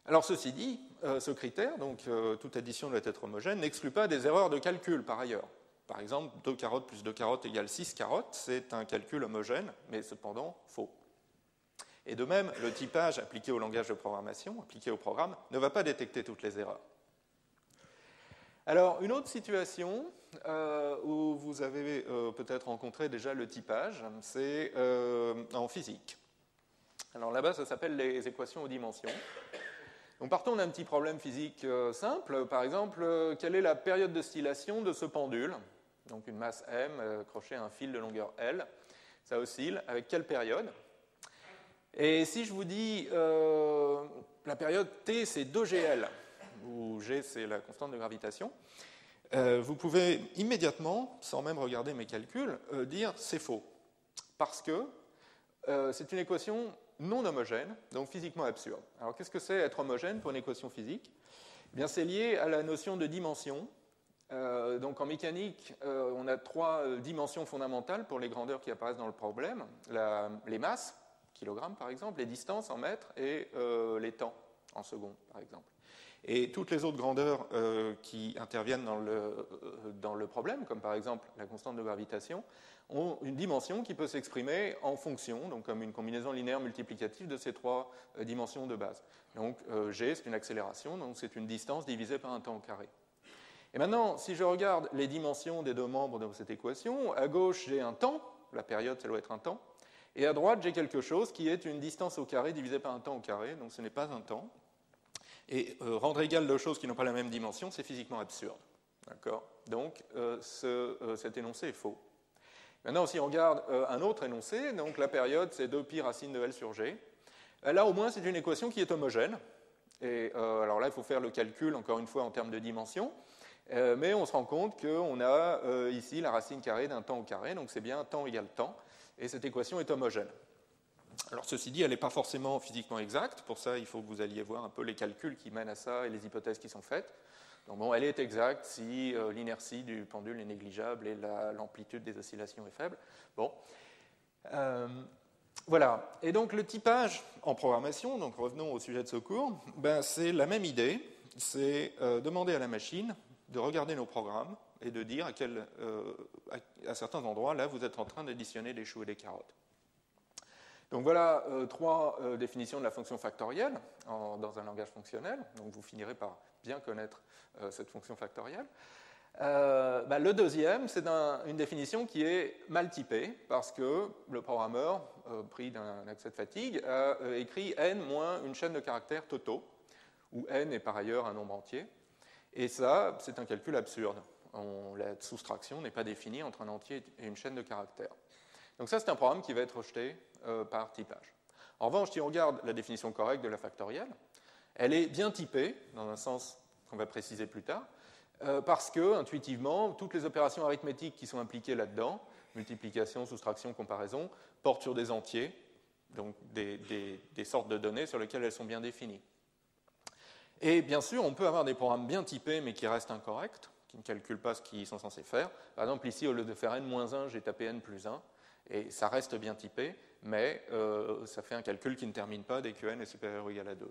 Speaker 2: Alors ceci dit, ce critère, donc toute addition doit être homogène, n'exclut pas des erreurs de calcul par ailleurs. Par exemple, 2 carottes plus 2 carottes égale 6 carottes, c'est un calcul homogène, mais cependant faux. Et de même, le typage appliqué au langage de programmation, appliqué au programme, ne va pas détecter toutes les erreurs. Alors, une autre situation où vous avez peut-être rencontré déjà le typage, c'est en physique. Alors là-bas, ça s'appelle les équations aux dimensions. Donc partons d'un petit problème physique simple. Par exemple, quelle est la période d'oscillation de ce pendule? Donc une masse m accrochée à un fil de longueur L. Ça oscille avec quelle période? Et si je vous dis la période t, c'est 2gl, où g, c'est la constante de gravitation, vous pouvez immédiatement, sans même regarder mes calculs, dire c'est faux. Parce que c'est une équation non homogène, donc physiquement absurde. Alors qu'est-ce que c'est être homogène pour une équation physique? Eh bien, c'est lié à la notion de dimension. Donc en mécanique, on a 3 dimensions fondamentales pour les grandeurs qui apparaissent dans le problème. Les masses, kilogrammes par exemple, les distances en mètres et les temps en secondes par exemple. Et toutes les autres grandeurs qui interviennent dans le problème, comme par exemple la constante de gravitation, ont une dimension qui peut s'exprimer en fonction, donc comme une combinaison linéaire multiplicative de ces 3 dimensions de base. Donc g, c'est une accélération, donc c'est une distance divisée par un temps au carré. Et maintenant, si je regarde les dimensions des 2 membres de cette équation, à gauche j'ai un temps, la période ça doit être un temps, et à droite j'ai quelque chose qui est une distance au carré divisée par un temps au carré, donc ce n'est pas un temps. Et rendre égal deux choses qui n'ont pas la même dimension, c'est physiquement absurde. D'accord? Donc cet énoncé est faux. Maintenant, si on regarde un autre énoncé, donc la période c'est 2π racine de L sur G, là au moins c'est une équation qui est homogène. Et alors là, il faut faire le calcul, encore une fois, en termes de dimension. Mais on se rend compte qu'on a ici la racine carrée d'un temps au carré, donc c'est bien temps égale temps, et cette équation est homogène. Alors ceci dit, elle n'est pas forcément physiquement exacte, pour ça il faut que vous alliez voir un peu les calculs qui mènent à ça et les hypothèses qui sont faites. Donc bon, elle est exacte si l'inertie du pendule est négligeable et l'amplitude des oscillations est faible. Bon. Voilà. Et donc le typage en programmation, donc revenons au sujet de ce cours, c'est la même idée, c'est demander à la machine de regarder nos programmes et de dire à certains endroits, là vous êtes en train d'additionner des choux et des carottes. Donc voilà 3 définitions de la fonction factorielle dans un langage fonctionnel. Donc vous finirez par bien connaître cette fonction factorielle. Le deuxième, c'est une définition qui est mal typée parce que le programmeur, pris d'un accès de fatigue, a écrit n moins une chaîne de caractères totaux, où n est par ailleurs un nombre entier. Et ça, c'est un calcul absurde. La soustraction n'est pas définie entre un entier et une chaîne de caractères. Donc ça, c'est un programme qui va être rejeté par typage. En revanche, si on regarde la définition correcte de la factorielle, elle est bien typée, dans un sens qu'on va préciser plus tard, parce que, intuitivement, toutes les opérations arithmétiques qui sont impliquées là-dedans, multiplication, soustraction, comparaison, portent sur des entiers, donc des sortes de données sur lesquelles elles sont bien définies. Et bien sûr, on peut avoir des programmes bien typés, mais qui restent incorrects, qui ne calculent pas ce qu'ils sont censés faire. Par exemple, ici, au lieu de faire n-1, j'ai tapé n+1, et ça reste bien typé, mais ça fait un calcul qui ne termine pas dès que n est supérieur ou égal à 2.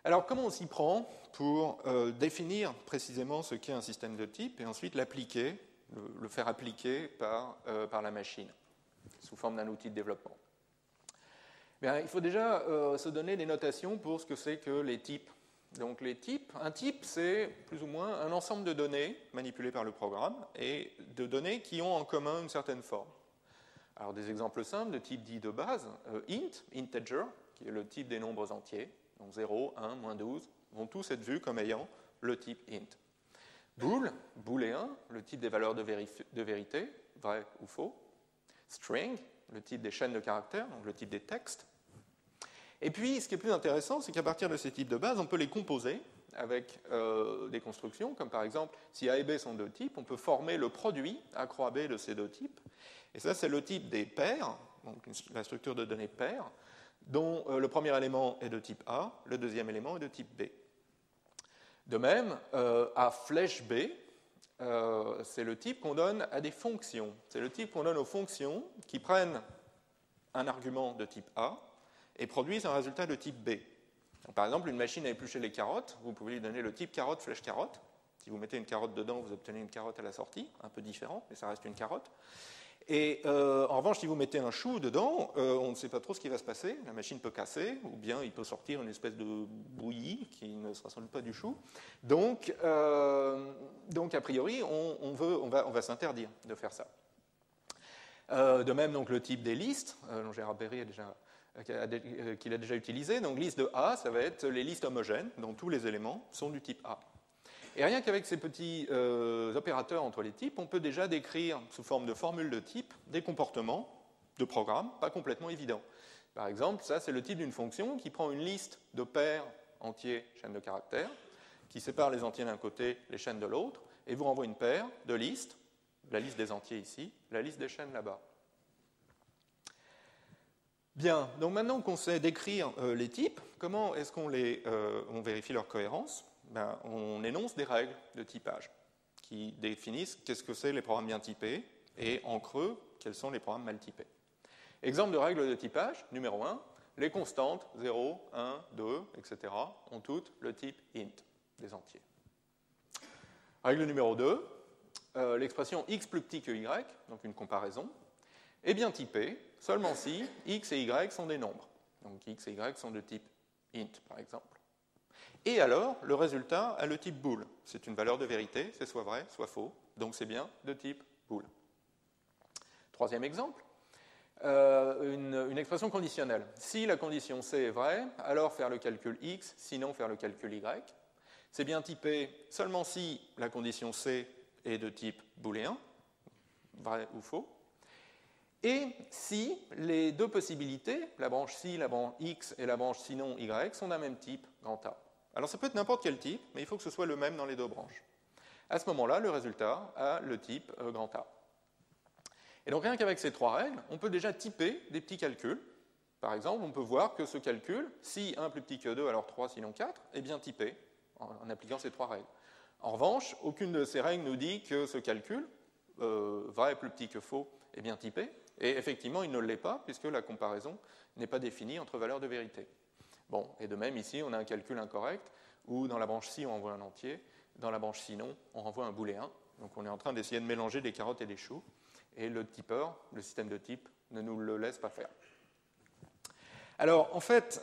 Speaker 2: Alors, comment on s'y prend pour définir précisément ce qu'est un système de type et ensuite l'appliquer, le faire appliquer par la machine, sous forme d'un outil de développement? Bien, il faut déjà se donner des notations pour ce que c'est que les types. Donc, un type, c'est plus ou moins un ensemble de données manipulées par le programme et de données qui ont en commun une certaine forme. Alors, des exemples simples de type dit de base, int, integer, qui est le type des nombres entiers, donc 0, 1, moins 12, vont tous être vus comme ayant le type int. Bool, booléen, le type des valeurs de vérité, vrai ou faux. String, le type des chaînes de caractères, donc le type des textes. Et puis, ce qui est plus intéressant, c'est qu'à partir de ces types de base, on peut les composer avec des constructions, comme par exemple, si A et B sont 2 types, on peut former le produit A croix B de ces 2 types. Et ça, c'est le type des paires, donc la structure de données paires, dont le premier élément est de type A, le deuxième élément est de type B. De même, à flèche B, c'est le type qu'on donne à des fonctions. C'est le type qu'on donne aux fonctions qui prennent un argument de type A et produisent un résultat de type B. Donc, par exemple, une machine à éplucher les carottes, vous pouvez lui donner le type carotte, flèche carotte. Si vous mettez une carotte dedans, vous obtenez une carotte à la sortie, un peu différent, mais ça reste une carotte.
Speaker 1: Et en revanche, si vous mettez un chou dedans, on ne sait pas trop ce qui va se passer. La machine peut casser, ou bien il peut sortir une espèce de bouillie qui ne sera sans doute pas du chou. Donc a priori, on va s'interdire de faire ça. De même, donc, le type des listes, dont Gérard Berry qu'il a déjà utilisé. Donc, liste de A, ça va être les listes homogènes, dont tous les éléments sont du type A. Et rien qu'avec ces petits opérateurs entre les types, on peut déjà décrire, sous forme de formule de type, des comportements de programmes pas complètement évidents. Par exemple, ça, c'est le type d'une fonction qui prend une liste de paires entiers, chaînes de caractères, qui sépare les entiers d'un côté, les chaînes de l'autre, et vous renvoie une paire de listes, la liste des entiers ici, la liste des chaînes là-bas. Bien, donc maintenant qu'on sait décrire les types, comment est-ce qu'on on vérifie leur cohérence? Ben, on énonce des règles de typage qui définissent qu'est-ce que c'est les programmes bien typés et en creux, quels sont les programmes mal typés. Exemple de règles de typage, numéro 1, les constantes 0, 1, 2, etc. ont toutes le type int des entiers. Règle numéro 2, l'expression x plus petit que y, donc une comparaison, est bien typée seulement si x et y sont des nombres. Donc x et y sont de type int, par exemple. Et alors, le résultat a le type bool. C'est une valeur de vérité, c'est soit vrai, soit faux, donc c'est bien de type bool. Troisième exemple, une expression conditionnelle. Si la condition C est vraie, alors faire le calcul x, sinon faire le calcul y. C'est bien typé seulement si la condition C est de type booléen, vrai ou faux, et si les deux possibilités, la branche si, la branche x et la branche sinon y, sont d'un même type, grand A. Alors ça peut être n'importe quel type, mais il faut que ce soit le même dans les deux branches. À ce moment-là, le résultat a le type grand A. Et donc rien qu'avec ces trois règles, on peut déjà typer des petits calculs. Par exemple, on peut voir que ce calcul, si 1 plus petit que 2, alors 3 sinon 4, est bien typé en appliquant ces trois règles. En revanche, aucune de ces règles nous dit que ce calcul, vrai plus petit que faux, est bien typé. Et effectivement, il ne l'est pas, puisque la comparaison n'est pas définie entre valeurs de vérité. Bon, et de même, ici, on a un calcul incorrect, où dans la branche si, on renvoie un entier, dans la branche sinon, on renvoie un booléen. Donc on est en train d'essayer de mélanger des carottes et des choux, et le typeur, le système de type, ne nous le laisse pas faire. Alors, en fait,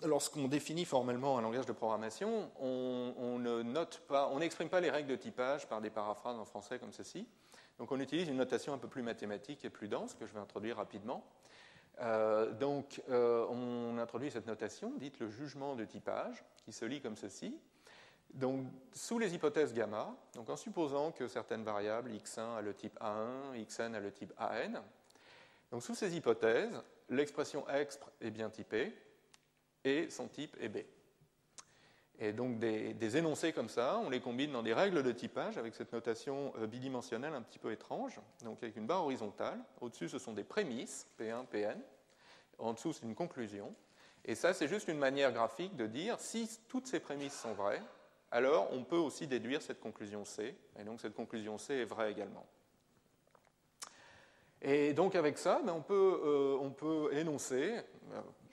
Speaker 1: lorsqu'on définit formellement un langage de programmation, on ne note pas, on n'exprime pas les règles de typage par des paraphrases en français comme ceci. Donc on utilise une notation un peu plus mathématique et plus dense, que je vais introduire rapidement. On introduit cette notation, dite le jugement de typage, qui se lit comme ceci. Donc, sous les hypothèses gamma, donc en supposant que certaines variables, x1 a le type A1, xn a le type AN, donc sous ces hypothèses, l'expression expr est bien typée et son type est B. Et donc des énoncés comme ça, on les combine dans des règles de typage avec cette notation bidimensionnelle un petit peu étrange, donc avec une barre horizontale. Au-dessus, ce sont des prémices, P1, Pn. En dessous, c'est une conclusion. Et ça, c'est juste une manière graphique de dire si toutes ces prémices sont vraies, alors on peut aussi déduire cette conclusion C. Et donc cette conclusion C est vraie également. Et donc avec ça, on peut énoncer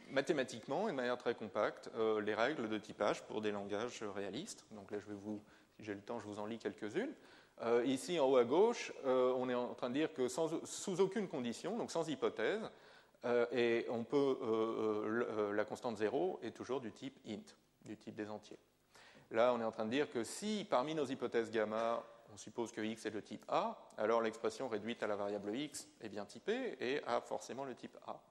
Speaker 1: mathématiquement et de manière très compacte les règles de typage pour des langages réalistes. Donc là, si j'ai le temps, je vous en lis quelques-unes. Ici, en haut à gauche, on est en train de dire que sous aucune condition, donc sans hypothèse, et on peut, la constante 0 est toujours du type int, du type des entiers. Là, on est en train de dire que si, parmi nos hypothèses gamma, on suppose que x est de type A, alors l'expression réduite à la variable x est bien typée et a forcément le type A.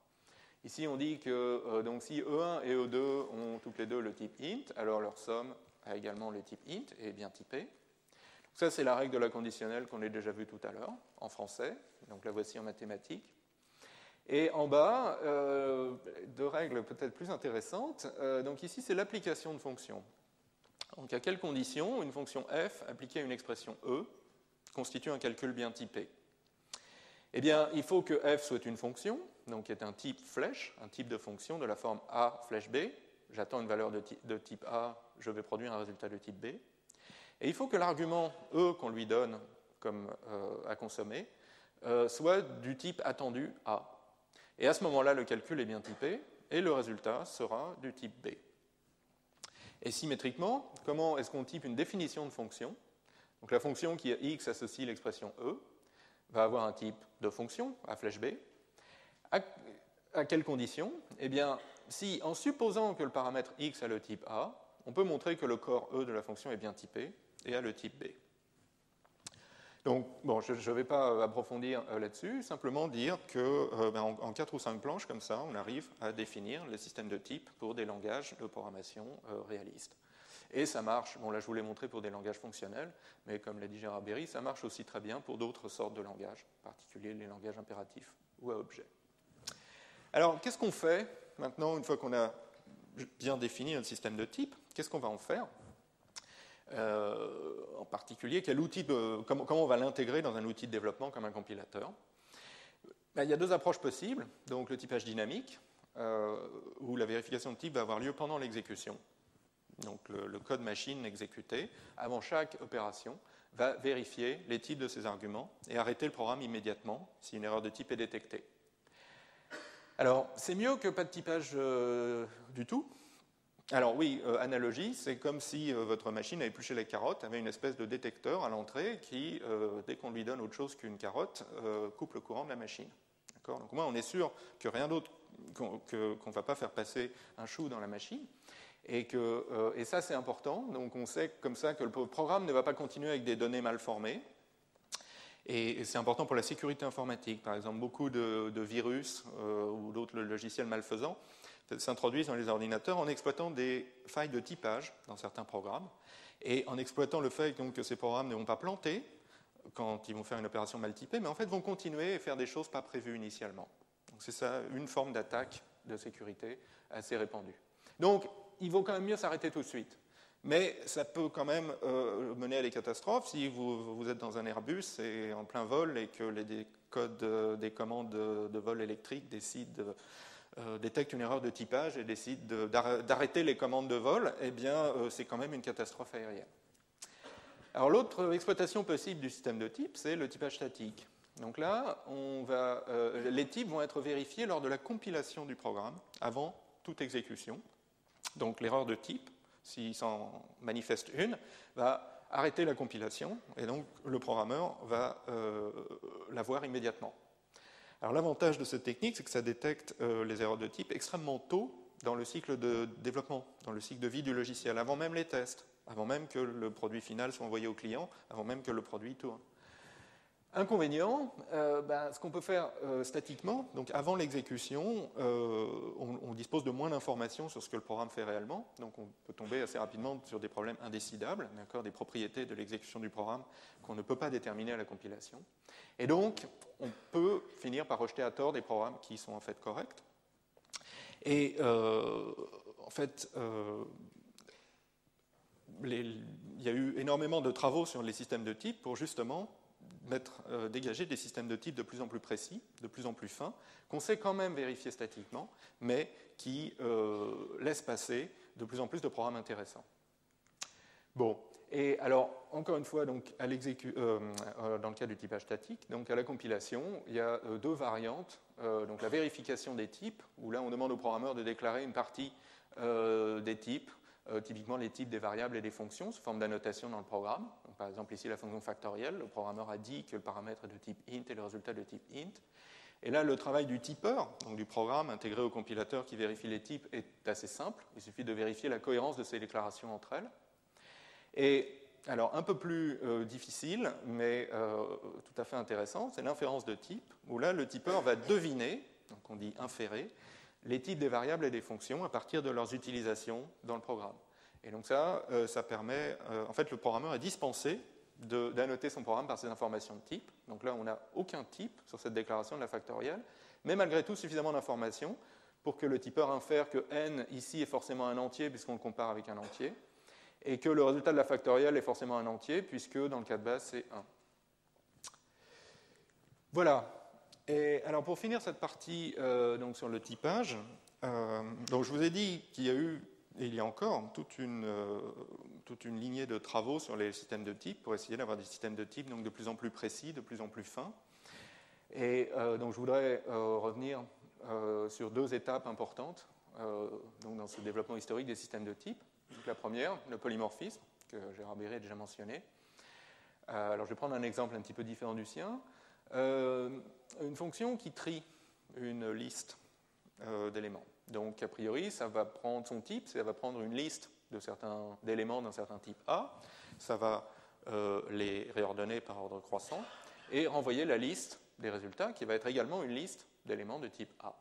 Speaker 1: Ici, on dit que donc, si E1 et E2 ont toutes les deux le type int, alors leur somme a également le type int et est bien typée. Donc, ça, c'est la règle de la conditionnelle qu'on a déjà vue tout à l'heure, en français. Donc la voici en mathématiques. Et en bas, deux règles peut-être plus intéressantes. Donc ici, c'est l'application de fonctions. Donc à quelles conditions une fonction f appliquée à une expression e constitue un calcul bien typé? Eh bien, il faut que f soit une fonction, donc qui est un type flèche, un type de fonction de la forme a flèche b. J'attends une valeur de type a, je vais produire un résultat de type b. Et il faut que l'argument e qu'on lui donne comme à consommer soit du type attendu a. Et à ce moment-là, le calcul est bien typé et le résultat sera du type b. Et symétriquement, comment est-ce qu'on type une définition de fonction? Donc la fonction qui a x associe l'expression e.
Speaker 2: va avoir un type de fonction, a flèche b. À quelles conditions? Eh bien, si, en supposant que le paramètre x a le type a, on peut montrer que le corps E de la fonction est bien typé et a le type b. Donc, bon, je ne vais pas approfondir là-dessus, simplement dire que en 4 ou 5 planches, comme ça, on arrive à définir les systèmes de type pour des langages de programmation réalistes. Et ça marche, bon là je vous l'ai montré pour des langages fonctionnels, mais comme l'a dit Gérard Berry, ça marche aussi très bien pour d'autres sortes de langages, en particulier les langages impératifs ou à objets. Alors, qu'est-ce qu'on fait maintenant, une fois qu'on a bien défini un système de type? Qu'est-ce qu'on va en faire? En particulier, comment on va l'intégrer dans un outil de développement comme un compilateur? Il y a deux approches possibles. Donc, le typage dynamique, où la vérification de type va avoir lieu pendant l'exécution. Donc, le code machine exécuté, avant chaque opération, va vérifier les types de ses arguments et arrêter le programme immédiatement si une erreur de type est détectée. Alors, c'est mieux que pas de typage du tout. Alors oui, analogie, c'est comme si votre machine a épluché les carottes, avait une espèce de détecteur à l'entrée qui, dès qu'on lui donne autre chose qu'une carotte, coupe le courant de la machine. Donc au moins, on est sûr que rien d'autre, qu'on ne va pas faire passer un chou dans la machine. Et ça, c'est important. Donc on sait comme ça que le programme ne va pas continuer avec des données mal formées. Et c'est important pour la sécurité informatique. Par exemple, beaucoup de virus ou d'autres logiciels malfaisants s'introduisent dans les ordinateurs en exploitant des failles de typage dans certains programmes et en exploitant le fait donc, que ces programmes ne vont pas planter quand ils vont faire une opération mal typée, mais en fait vont continuer et faire des choses pas prévues initialement. Donc c'est ça une forme d'attaque de sécurité assez répandue. Donc il vaut quand même mieux s'arrêter tout de suite. Mais ça peut quand même mener à des catastrophes. Si vous êtes dans un Airbus et en plein vol et que les codes des commandes de vol électrique détectent une erreur de typage et décident d'arrêter les commandes de vol, eh bien, c'est quand même une catastrophe aérienne. Alors, l'autre exploitation possible du système de type, c'est le typage statique. Donc là, les types vont être vérifiés lors de la compilation du programme, avant toute exécution. Donc, l'erreur de type, s'il s'en manifeste une, va arrêter la compilation, et donc le programmeur va la voir immédiatement. Alors l'avantage de cette technique, c'est que ça détecte les erreurs de type extrêmement tôt dans le cycle de développement, dans le cycle de vie du logiciel, avant même les tests, avant même que le produit final soit envoyé au client, avant même que le produit tourne. Inconvénient, ce qu'on peut faire statiquement, donc avant l'exécution, on dispose de moins d'informations sur ce que le programme fait réellement, donc on peut tomber assez rapidement sur des problèmes indécidables, des propriétés de l'exécution du programme qu'on ne peut pas déterminer à la compilation. Et donc, on peut finir par rejeter à tort des programmes qui sont en fait corrects. Et en fait, il y a eu énormément de travaux sur les systèmes de type pour justement dégager des systèmes de type de plus en plus précis, de plus en plus fins, qu'on sait quand même vérifier statiquement, mais qui laissent passer de plus en plus de programmes intéressants. Bon, et alors, encore une fois, donc, dans le cas du typage statique, donc à la compilation, il y a deux variantes. Donc la vérification des types, où là on demande au programmeur de déclarer une partie des types, typiquement les types des variables et des fonctions sous forme d'annotation dans le programme. Donc, par exemple, ici, la fonction factorielle, le programmeur a dit que le paramètre est de type int et le résultat de type int. Et là, le travail du typeur, donc du programme intégré au compilateur qui vérifie les types, est assez simple. Il suffit de vérifier la cohérence de ces déclarations entre elles. Et alors, un peu plus difficile, mais tout à fait intéressant, c'est l'inférence de type, où là, le typeur va deviner, donc on dit inférer, les types des variables et des fonctions à partir de leurs utilisations dans le programme. Et donc ça permet, en fait, le programmeur est dispensé d'annoter son programme par ces informations de type. Donc là, on n'a aucun type sur cette déclaration de la factorielle, mais malgré tout suffisamment d'informations pour que le typeur infère que n ici est forcément un entier puisqu'on le compare avec un entier, et que le résultat de la factorielle est forcément un entier puisque dans le cas de base, c'est 1. Voilà. Et alors pour finir cette partie donc sur le typage, donc je vous ai dit qu'il y a eu, et il y a encore, toute une lignée de travaux sur les systèmes de type pour essayer d'avoir des systèmes de type donc de plus en plus précis, de plus en plus fins. Et donc je voudrais revenir sur deux étapes importantes donc dans ce développement historique des systèmes de type. Donc la première, le polymorphisme, que Gérard Berry a déjà mentionné. Alors je vais prendre un exemple un petit peu différent du sien. une fonction qui trie une liste d'éléments. Donc, a priori, ça va prendre son type, ça va prendre une liste d'éléments d'un certain type A, ça va les réordonner par ordre croissant et renvoyer la liste des résultats qui va être également une liste d'éléments de type A.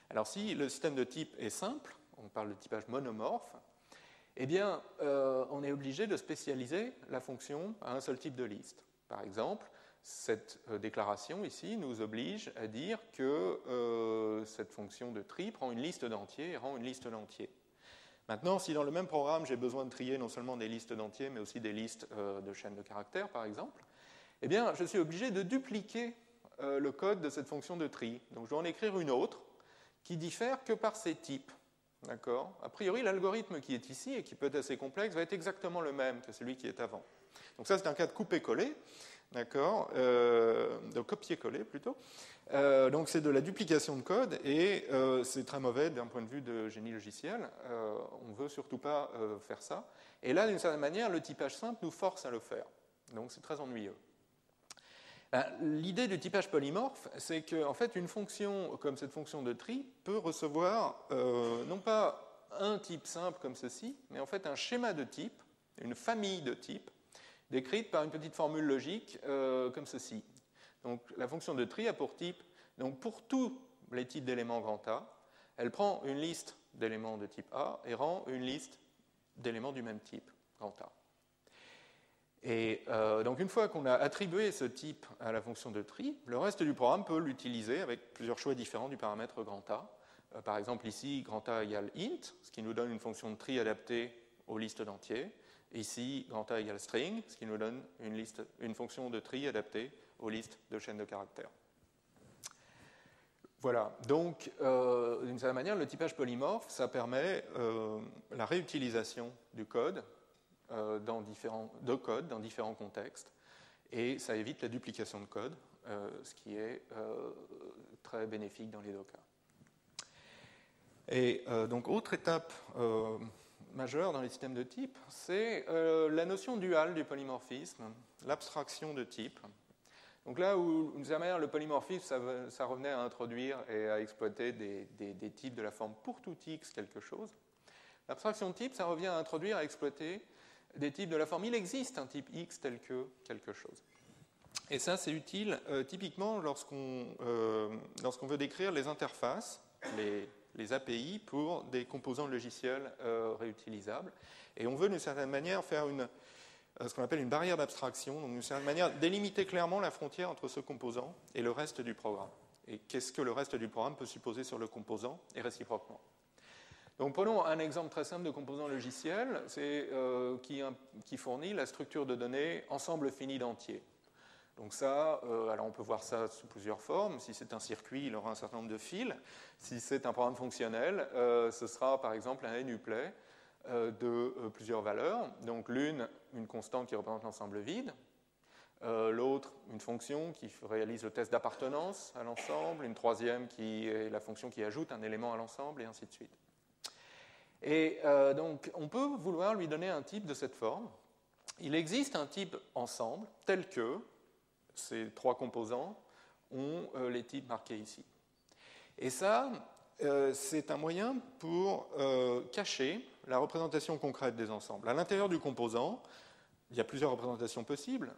Speaker 2: Alors, si le système de type est simple, on parle de typage monomorphe, eh bien, on est obligé de spécialiser la fonction à un seul type de liste. Par exemple, cette déclaration ici nous oblige à dire que cette fonction de tri prend une liste d'entiers et rend une liste d'entiers. Maintenant, si dans le même programme, j'ai besoin de trier non seulement des listes d'entiers, mais aussi des listes de chaînes de caractères, par exemple, eh bien, je suis obligé de dupliquer le code de cette fonction de tri. Donc, je dois en écrire une autre qui diffère que par ses types. D'accord ? A priori, l'algorithme qui est ici et qui peut être assez complexe va être exactement le même que celui qui est avant. Donc ça, c'est un cas de coupé-collé, d'accord, de copier-coller plutôt. Donc c'est de la duplication de code et c'est très mauvais d'un point de vue de génie logiciel. On ne veut surtout pas faire ça. Et là, d'une certaine manière, le typage simple nous force à le faire. Donc c'est très ennuyeux. L'idée du typage polymorphe, c'est qu'en fait, une fonction comme cette fonction de tri peut recevoir non pas un type simple comme ceci, mais en fait un schéma de type, une famille de types, décrite par une petite formule logique comme ceci. Donc la fonction de tri a pour type, donc pour tous les types d'éléments grand A, elle prend une liste d'éléments de type A et rend une liste d'éléments du même type, grand A. Et donc une fois qu'on a attribué ce type à la fonction de tri, le reste du programme peut l'utiliser avec plusieurs choix différents du paramètre grand A. Par exemple ici, grand A égale int, ce qui nous donne une fonction de tri adaptée aux listes d'entiers. Ici, grand A égale string, ce qui nous donne une fonction de tri adaptée aux listes de chaînes de caractères. Voilà, donc d'une certaine manière, le typage polymorphe, ça permet la réutilisation du code dans différents contextes, et ça évite la duplication de code, ce qui est très bénéfique dans les deux cas. Et donc, autre étape majeure dans les systèmes de type, c'est la notion duale du polymorphisme, l'abstraction de type. Donc là où, d'une certaine manière, le polymorphisme, ça revenait à introduire et à exploiter des types de la forme pour tout x quelque chose, l'abstraction de type, ça revient à introduire et à exploiter des types de la forme. Il existe un type x tel que quelque chose. Et ça, c'est utile typiquement lorsqu'on veut décrire les interfaces, les API pour des composants logiciels réutilisables. Et on veut d'une certaine manière faire ce qu'on appelle une barrière d'abstraction, donc d'une certaine manière délimiter clairement la frontière entre ce composant et le reste du programme. Et qu'est-ce que le reste du programme peut supposer sur le composant et réciproquement. Donc prenons un exemple très simple de composant logiciel qui fournit la structure de données ensemble fini d'entiers. Donc ça, alors on peut voir ça sous plusieurs formes. Si c'est un circuit, il aura un certain nombre de fils. Si c'est un programme fonctionnel, ce sera par exemple un NUPLAY de plusieurs valeurs. Donc l'une, une constante qui représente l'ensemble vide. L'autre, une fonction qui réalise le test d'appartenance à l'ensemble. Une troisième qui est la fonction qui ajoute un élément à l'ensemble, et ainsi de suite. Et donc, on peut vouloir lui donner un type de cette forme. Il existe un type ensemble tel que ces trois composants ont les types marqués ici. Et ça, c'est un moyen pour cacher la représentation concrète des ensembles. À l'intérieur du composant, il y a plusieurs représentations possibles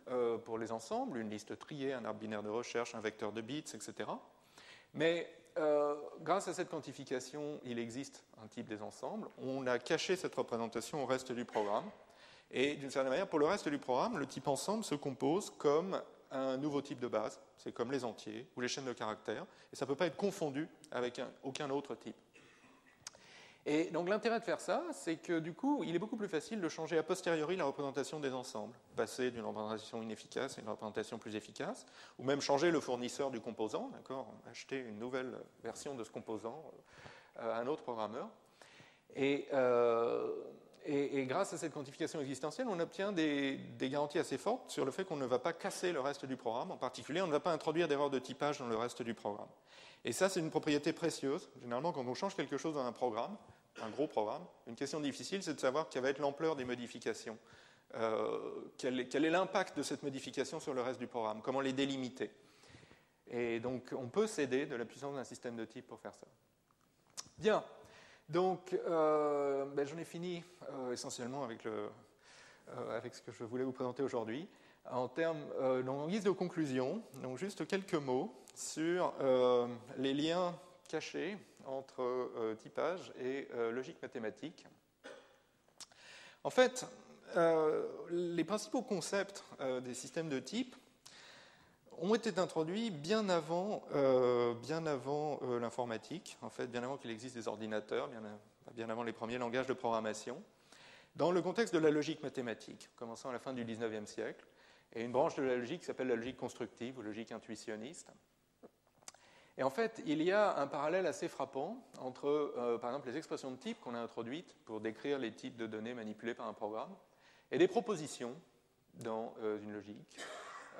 Speaker 2: pour les ensembles, une liste triée, un arbre binaire de recherche, un vecteur de bits, etc. Mais grâce à cette quantification, il existe un type des ensembles. On a caché cette représentation au reste du programme. Et d'une certaine manière, pour le reste du programme, le type ensemble se compose comme un nouveau type de base. C'est comme les entiers ou les chaînes de caractères. Et ça ne peut pas être confondu avec aucun autre type. Et donc l'intérêt de faire ça, c'est que du coup, il est beaucoup plus facile de changer a posteriori la représentation des ensembles, passer d'une représentation inefficace à une représentation plus efficace, ou même changer le fournisseur du composant, d'accord, acheter une nouvelle version de ce composant à un autre programmeur. Et grâce à cette quantification existentielle, on obtient des garanties assez fortes sur le fait qu'on ne va pas casser le reste du programme. En particulier, on ne va pas introduire d'erreur de typage dans le reste du programme. Et ça, c'est une propriété précieuse. Généralement, quand on change quelque chose dans un programme, un gros programme, une question difficile, c'est de savoir quelle va être l'ampleur des modifications
Speaker 1: quel est l'impact de cette modification sur le reste du programme, comment les délimiter. Et donc, on peut s'aider de la puissance d'un système de type pour faire ça. Bien, donc j'en ai fini essentiellement avec ce que je voulais vous présenter aujourd'hui. En guise de conclusion, donc juste quelques mots sur les liens cachés entre typage et logique mathématique. En fait, les principaux concepts des systèmes de type ont été introduits bien avant l'informatique, en fait, bien avant qu'il existe des ordinateurs, bien avant les premiers langages de programmation, dans le contexte de la logique mathématique, commençant à la fin du XIXe siècle, et une branche de la logique qui s'appelle la logique constructive ou logique intuitionniste. Et en fait, il y a un parallèle assez frappant entre, par exemple, les expressions de type qu'on a introduites pour décrire les types de données manipulées par un programme, et des propositions dans une logique.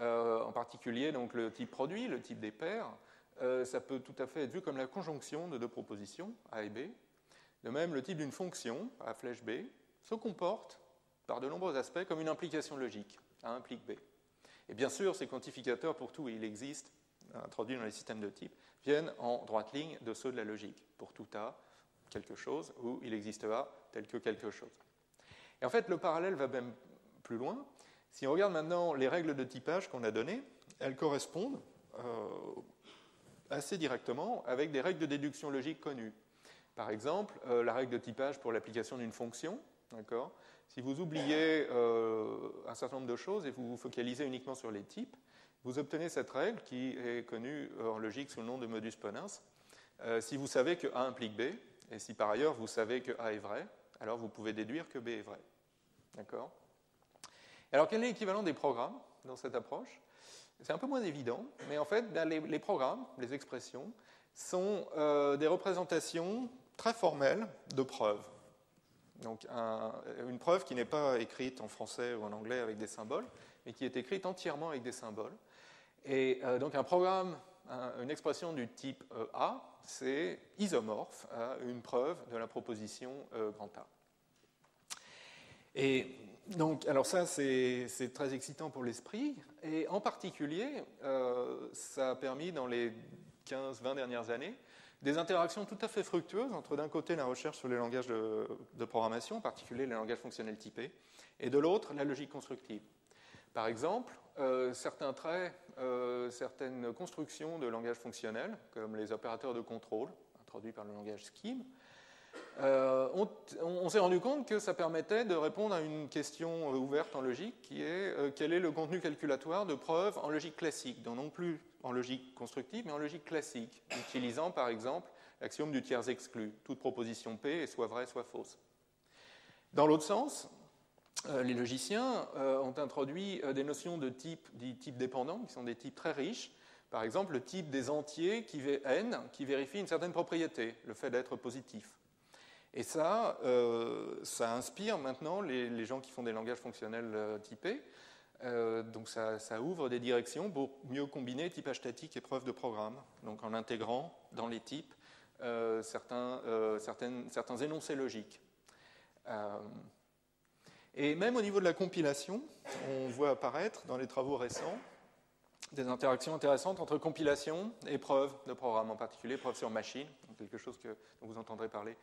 Speaker 1: En particulier, donc, le type produit, le type des paires, ça peut tout à fait être vu comme la conjonction de deux propositions, A et B. De même, le type d'une fonction, A flèche B, se comporte, par de nombreux aspects, comme une implication logique, A implique B. Et bien sûr, ces quantificateurs, pour tout, il existe, introduits dans les systèmes de type, viennent en droite ligne de ceux de la logique. Pour tout A, quelque chose, où il existe A tel que quelque chose. Et en fait, le parallèle va même plus loin. Si on regarde maintenant les règles de typage qu'on a données, elles correspondent assez directement avec des règles de déduction logique connues. Par exemple, la règle de typage pour l'application d'une fonction. D'accord ? Si vous oubliez un certain nombre de choses et vous vous focalisez uniquement sur les types, vous obtenez cette règle qui est connue en logique sous le nom de modus ponens. Si vous savez que A implique B, et si par ailleurs vous savez que A est vrai, alors vous pouvez déduire que B est vrai. D'accord ? Alors quel est l'équivalent des programmes dans cette approche ? C'est un peu moins évident, mais en fait, les programmes, les expressions, sont des représentations très formelles de preuves. Donc une preuve qui n'est pas écrite en français ou en anglais avec des symboles, mais qui est écrite entièrement avec des symboles. Et donc un programme, une expression du type A, c'est isomorphe à une preuve de la proposition grand A. Et donc, alors ça, c'est très excitant pour l'esprit, et en particulier, ça a permis dans les 15-20 dernières années des interactions tout à fait fructueuses entre d'un côté la recherche sur les langages de programmation, en particulier les langages fonctionnels typés, et de l'autre la logique constructive. Par exemple, certains traits, certaines constructions de langages fonctionnels, comme les opérateurs de contrôle, introduits par le langage Scheme, on s'est rendu compte que ça permettait de répondre à une question ouverte en logique qui est quel est le contenu calculatoire de preuves en logique classique, donc non plus en logique constructive, mais en logique classique, utilisant par exemple l'axiome du tiers exclu. Toute proposition P est soit vraie, soit fausse. Dans l'autre sens, les logiciens ont introduit des notions de type, dits types dépendants, qui sont des types très riches. Par exemple, le type des entiers n qui vérifie une certaine propriété, le fait d'être positif. Et ça inspire maintenant les gens qui font des langages fonctionnels typés. Donc ça ouvre des directions pour mieux combiner typage statique et preuve de programme, donc en intégrant dans les types certains énoncés logiques. Et même au niveau de la compilation, on voit apparaître dans les travaux récents des interactions intéressantes entre compilation et preuve de programme, en particulier preuve sur machine, quelque chose dont vous entendrez parler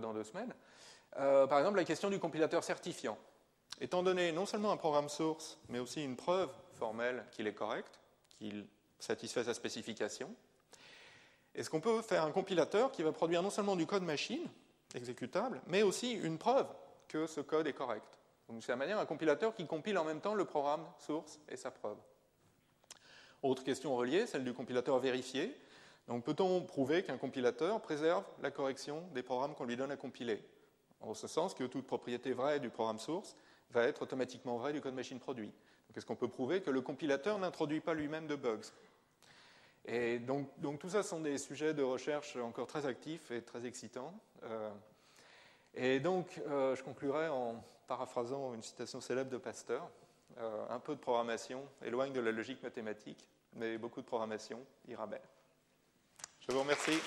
Speaker 1: dans 2 semaines. Par exemple, la question du compilateur certifiant. Étant donné non seulement un programme source, mais aussi une preuve formelle qu'il est correct, qu'il satisfait sa spécification, est-ce qu'on peut faire un compilateur qui va produire non seulement du code machine exécutable, mais aussi une preuve que ce code est correct. Donc c'est la manière un compilateur qui compile en même temps le programme source et sa preuve. Autre question reliée, celle du compilateur vérifié. Donc peut-on prouver qu'un compilateur préserve la correction des programmes qu'on lui donne à compiler ? En ce sens que toute propriété vraie du programme source va être automatiquement vraie du code machine produit. Donc est-ce qu'on peut prouver que le compilateur n'introduit pas lui-même de bugs ? Et donc tout ça sont des sujets de recherche encore très actifs et très excitants. Et donc je conclurai en paraphrasant une citation célèbre de Pasteur. Un peu de programmation éloigne de la logique mathématique, mais beaucoup de programmation ira belle. Je vous remercie.